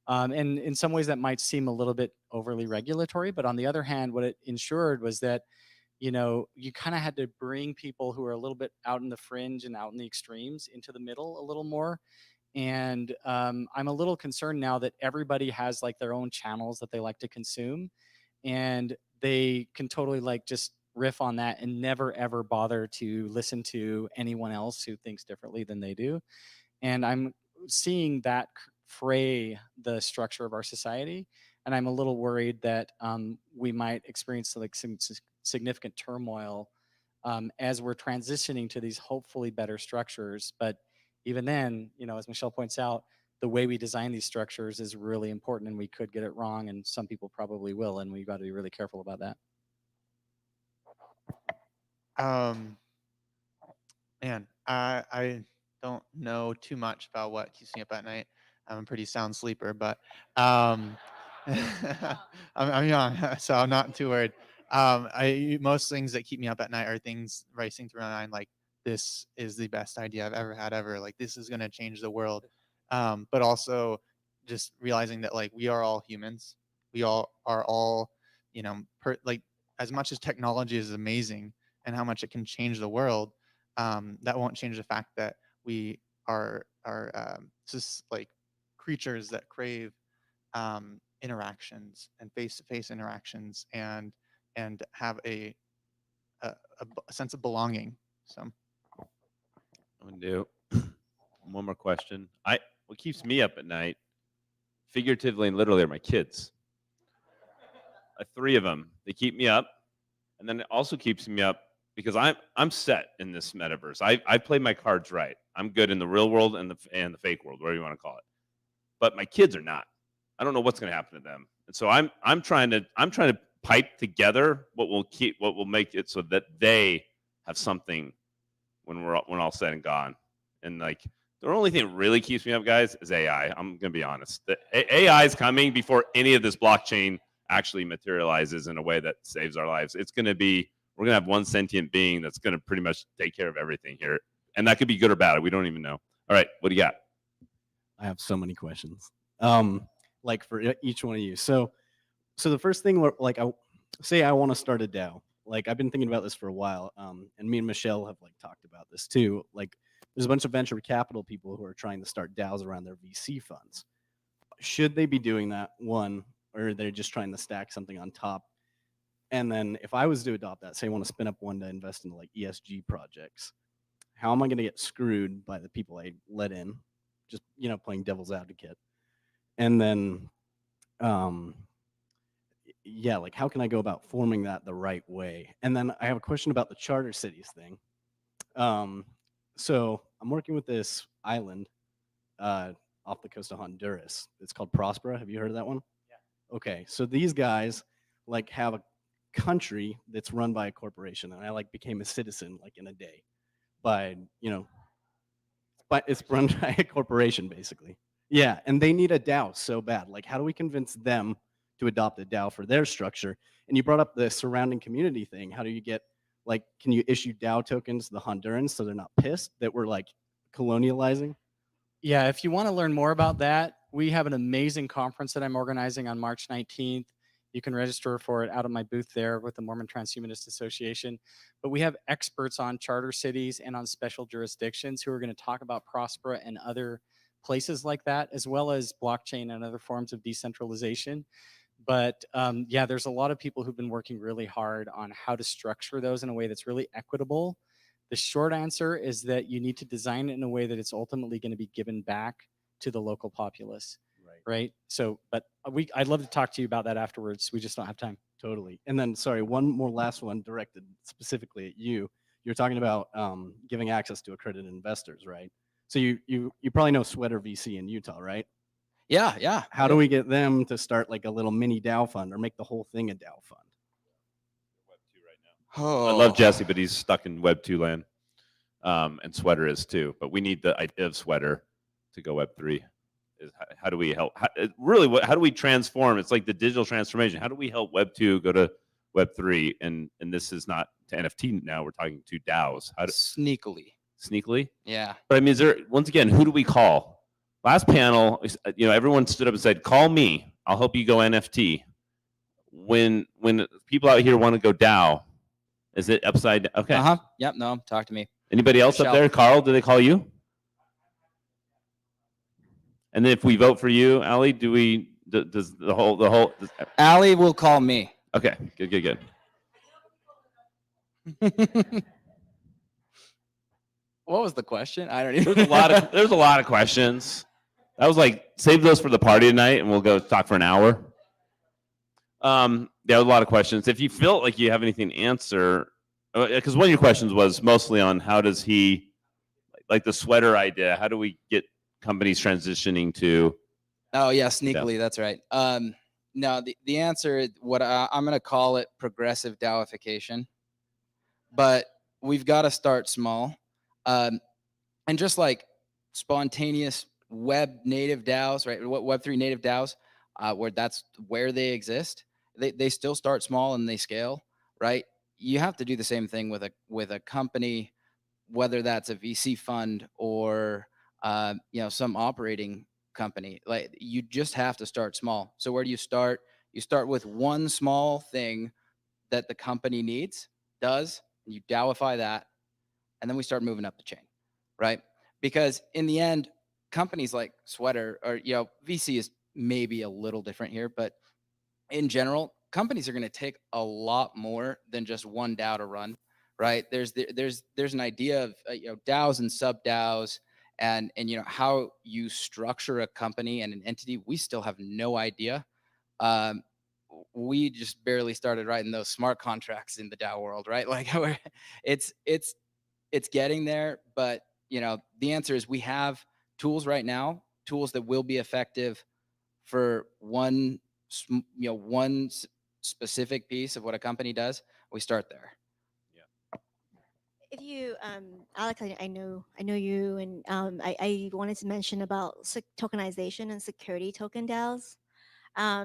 Speaker 3: And in some ways that might seem a little bit overly regulatory, but on the other hand, what it ensured was that, you know, you kind of had to bring people who are a little bit out in the fringe and out in the extremes into the middle a little more. And I'm a little concerned now that everybody has like their own channels that they like to consume, and they can totally like just riff on that and never ever bother to listen to anyone else who thinks differently than they do. And I'm seeing that fray the structure of our society, and I'm a little worried that we might experience like some significant turmoil as we're transitioning to these hopefully better structures. But even then, you know, as Michelle points out, the way we design these structures is really important, and we could get it wrong, and some people probably will, and we've got to be really careful about that.
Speaker 2: Man, I don't know too much about what keeps me up at night. I'm a pretty sound sleeper, but I'm young, so I'm not too worried. Most things that keep me up at night are things racing through my mind, like this is the best idea I've ever had ever. Like this is gonna change the world. But also just realizing that like we are all humans. We all are all, you know, like as much as technology is amazing and how much it can change the world, that won't change the fact that we are just like creatures that crave interactions and face-to-face interactions and have a sense of belonging. So
Speaker 6: I'm gonna do one more question. What keeps me up at night, figuratively and literally, are my kids. 3 of them. They keep me up, and then it also keeps me up because I'm set in this metaverse. I play my cards right. I'm good in the real world and the fake world, whatever you want to call it. But my kids are not. I don't know what's going to happen to them, and so I'm trying to pipe together what will make it so that they have something when all said and gone. And like the only thing that really keeps me up, guys, is AI. I'm gonna be honest. The AI is coming before any of this blockchain actually materializes in a way that saves our lives. We're gonna have one sentient being that's gonna pretty much take care of everything here, and that could be good or bad. We don't even know. All right, what do you got?
Speaker 9: I have so many questions. Like for each one of you. So the first thing, like, I want to start a DAO. Like I've been thinking about this for a while, and me and Michelle have like talked about this too. Like there's a bunch of venture capital people who are trying to start DAOs around their VC funds. Should they be doing that, one, or they're just trying to stack something on top? And then if I was to adopt that, say I want to spin up one to invest into like ESG projects, how am I going to get screwed by the people I let in? Just, you know, playing devil's advocate. And then, yeah, like how can I go about forming that the right way? And then I have a question about the charter cities thing. So I'm working with this island off the coast of Honduras. It's called Prospera. Have you heard of that one? Yeah. Okay, so these guys like have a country that's run by a corporation, and I like became a citizen like in a day by, you know, but it's run by a corporation basically. Yeah, and they need a DAO so bad. Like, how do we convince them to adopt a DAO for their structure? And you brought up the surrounding community thing. How do you get, like, can you issue DAO tokens to the Hondurans so they're not pissed that we're like colonializing?
Speaker 3: Yeah, if you want to learn more about that, we have an amazing conference that I'm organizing on March 19th. You can register for it out of my booth there with the Mormon Transhumanist Association. But we have experts on charter cities and on special jurisdictions who are going to talk about Prospera and other places like that, as well as blockchain and other forms of decentralization. But yeah, there's a lot of people who've been working really hard on how to structure those in a way that's really equitable. The short answer is that you need to design it in a way that it's ultimately going to be given back to the local populace. Right. So, but I'd love to talk to you about that afterwards. We just don't have time.
Speaker 9: Totally. And then, sorry, one more last one directed specifically at you. You're talking about giving access to accredited investors, right? So you probably know Sweater VC in Utah, right?
Speaker 5: Yeah.
Speaker 9: How do we get them to start like a little mini DAO fund or make the whole thing a DAO fund?
Speaker 5: Oh.
Speaker 6: I love Jesse, but he's stuck in Web 2 land, and Sweater is too. But we need the idea of Sweater to go Web 3. How do we help? How do we transform? It's like the digital transformation. How do we help Web 2 go to Web 3? And this is not to NFT now. We're talking to DAOs.
Speaker 5: Sneakily.
Speaker 6: Sneakily?
Speaker 5: Yeah.
Speaker 6: But I mean, is there, once again, who do we call? Last panel, everyone stood up and said, "Call me. I'll help you go NFT." When people out here want to go DAO, is it upside down? Okay.
Speaker 5: Yep. No. Talk to me.
Speaker 6: Anybody else up
Speaker 5: Michelle.
Speaker 6: there? Carl, did they call you? And then if we vote for you, Ally, does the whole?
Speaker 5: Ally will call me.
Speaker 6: Okay. Good.
Speaker 5: What was the question? I don't even.
Speaker 6: There's a lot of questions. I was like, save those for the party tonight, and we'll go talk for an hour. There were a lot of questions. If you feel like you have anything to answer, because one of your questions was mostly on how does he, like the sweater idea, how do we get companies transitioning to?
Speaker 5: Oh yeah, sneakily. That's right. No, the answer, I'm going to call it progressive DAOification, but we've got to start small, and just like spontaneous web native DAOs, right? Web3 native DAOs, where that's where they exist. They still start small and they scale, right? You have to do the same thing with a company, whether that's a VC fund or some operating company. Like, you just have to start small. So where do you start? You start with one small thing that the company does, and you DAOify that, and then we start moving up the chain, right? Because in the end, companies like Sweater or VC is maybe a little different here, but in general, companies are going to take a lot more than just one DAO to run, right? There's an idea of DAOs and sub DAOs, and how you structure a company and an entity. We still have no idea. We just barely started writing those smart contracts in the DAO world, right? Like, it's getting there, but the answer is we have tools right now, tools that will be effective for one specific piece of what a company does. We start there.
Speaker 4: If you, Alex, I know you, and I wanted to mention about tokenization and security token DAOs,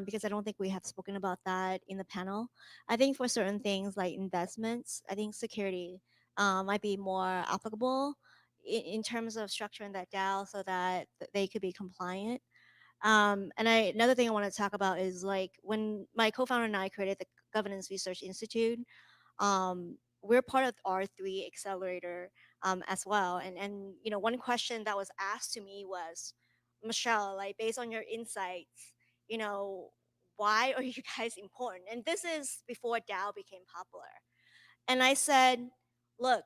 Speaker 4: because I don't think we have spoken about that in the panel. I think for certain things like investments, I think security might be more applicable in terms of structuring that DAO so that they could be compliant. And another thing I want to talk about is, like, when my co-founder and I created the Governance Research Institute, we're part of R3 Accelerator as well. And one question that was asked to me was, Michelle, like, based on your insights, why are you guys important? And this is before DAO became popular. And I said, look,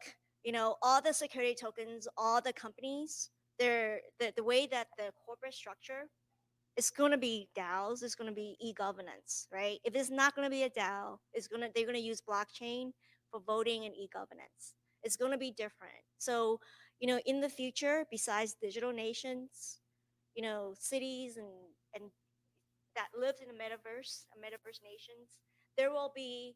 Speaker 4: all the security tokens, all the companies, the way that the corporate structure, it's going to be DAOs, it's going to be e-governance, right? If it's not going to be a DAO, they're going to use blockchain for voting and e-governance. It's going to be different. So, in the future, besides digital nations, cities and that live in the metaverse nations, there will be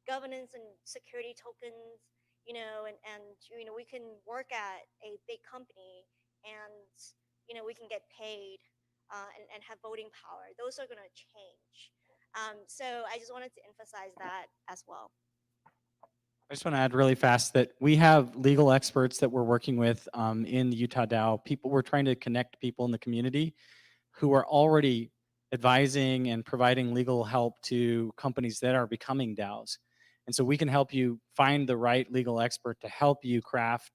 Speaker 4: governance and security tokens, and we can work at a big company, and we can get paid and have voting power. Those are going to change. So I just wanted to emphasize that as well.
Speaker 3: I just want to add really fast that we have legal experts that we're working with in the UtahDAO. We're trying to connect people in the community who are already advising and providing legal help to companies that are becoming DAOs. And so we can help you find the right legal expert to help you craft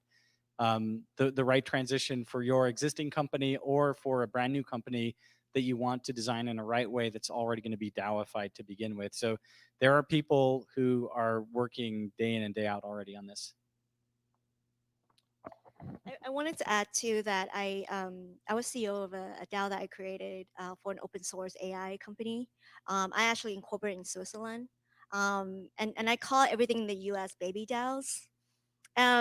Speaker 3: the right transition for your existing company or for a brand new company that you want to design in a right way that's already going to be DAOified to begin with. So there are people who are working day in and day out already on this.
Speaker 4: I wanted to add too that I was CEO of a DAO that I created for an open source AI company. I actually incorporated in Switzerland, and I call everything in the US baby DAOs,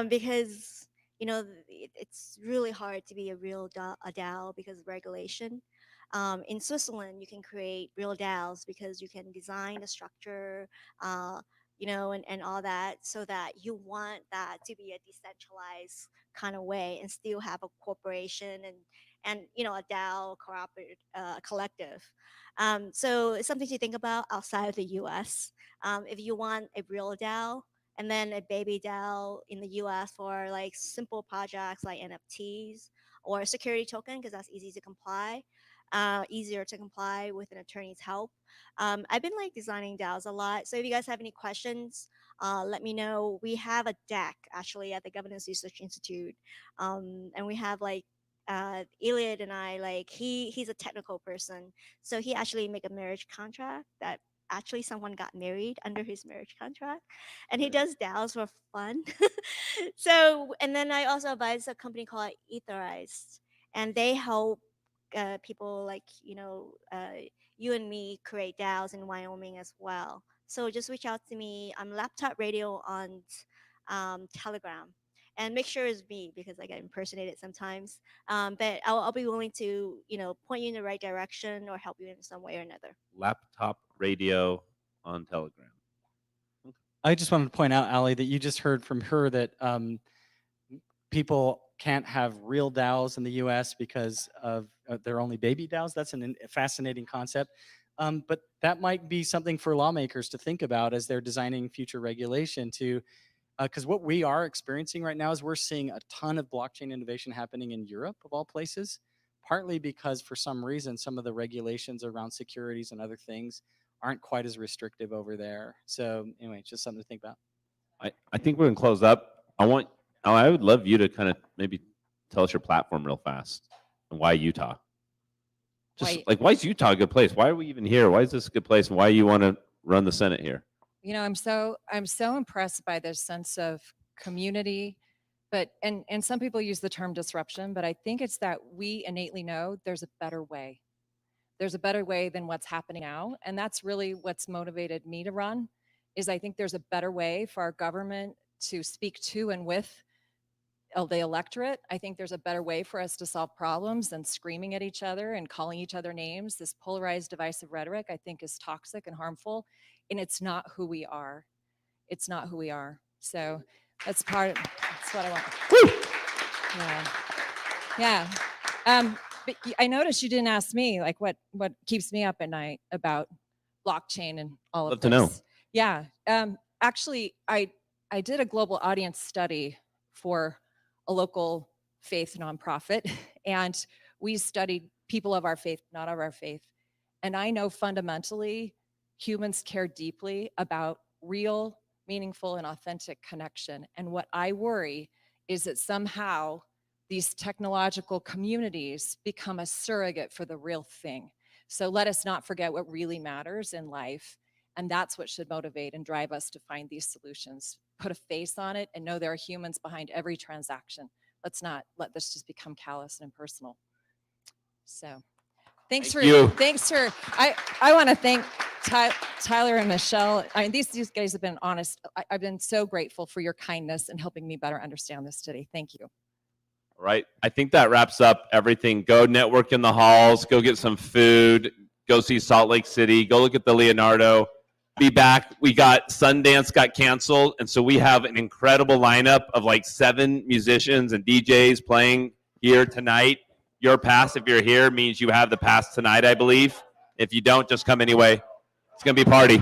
Speaker 4: because it's really hard to be a real DAO because of regulation. In Switzerland, you can create real DAOs because you can design the structure, and all that, so that you want that to be a decentralized kind of way and still have a corporation and a DAO collective. So it's something to think about outside of the US. If you want a real DAO, and then a baby DAO in the US for like simple projects like NFTs, or a security token because that's easy to comply, easier to comply with an attorney's help. I've been like designing DAOs a lot. So if you guys have any questions, let me know. We have a deck actually at the Governance Research Institute, and we have like Iliad and I, like he's a technical person, so he actually make a marriage contract that actually someone got married under his marriage contract, and he does DAOs for fun. So, and then I also advise a company called Etherized, and they help people like you and me create DAOs in Wyoming as well. So just reach out to me. I'm Laptop Radio on Telegram, and make sure it's me because I get impersonated sometimes. But I'll be willing to point you in the right direction or help you in some way or another.
Speaker 6: Laptop Radio on Telegram.
Speaker 3: I just wanted to point out, Ali, that you just heard from her that people can't have real DAOs in the U.S. because of they're only baby DAOs. That's a fascinating concept. But that might be something for lawmakers to think about as they're designing future regulation to, because what we are experiencing right now is we're seeing a ton of blockchain innovation happening in Europe, of all places, partly because for some reason, some of the regulations around securities and other things aren't quite as restrictive over there. So anyway, just something to think about.
Speaker 6: I think we're gonna close up. I would love you to kind of maybe tell us your platform real fast and why Utah. Just why is Utah a good place? Why are we even here? Why is this a good place? And why you want to run the Senate here?
Speaker 1: I'm so impressed by this sense of community, but and some people use the term disruption, but I think it's that we innately know there's a better way. There's a better way than what's happening now, and that's really what's motivated me to run. Is I think there's a better way for our government to speak to and with the electorate. I think there's a better way for us to solve problems than screaming at each other and calling each other names. This polarized, divisive rhetoric, I think, is toxic and harmful, and it's not who we are. It's not who we are. So that's what I want. Woo! Yeah. But I noticed you didn't ask me, like, what keeps me up at night about blockchain and all of this.
Speaker 6: Love to know.
Speaker 1: Yeah. Actually, I did a global audience study for a local faith nonprofit, and we studied people of our faith, not of our faith. And I know fundamentally humans care deeply about real, meaningful, and authentic connection. And what I worry is that somehow these technological communities become a surrogate for the real thing. So let us not forget what really matters in life. And that's what should motivate and drive us to find these solutions. Put a face on it and know there are humans behind every transaction. Let's not let this just become callous and impersonal. So thanks for, I want to thank Tyler and Michelle. I mean, these guys have been honest. I've been so grateful for your kindness and helping me better understand this today. Thank you.
Speaker 6: All right. I think that wraps up everything. Go network in the halls, go get some food, go see Salt Lake City, go look at the Leonardo. Be back. We got Sundance got canceled, and so we have an incredible lineup of like 7 musicians and DJs playing here tonight. Your pass, if you're here, means you have the pass tonight, I believe. If you don't, just come anyway. It's gonna be a party.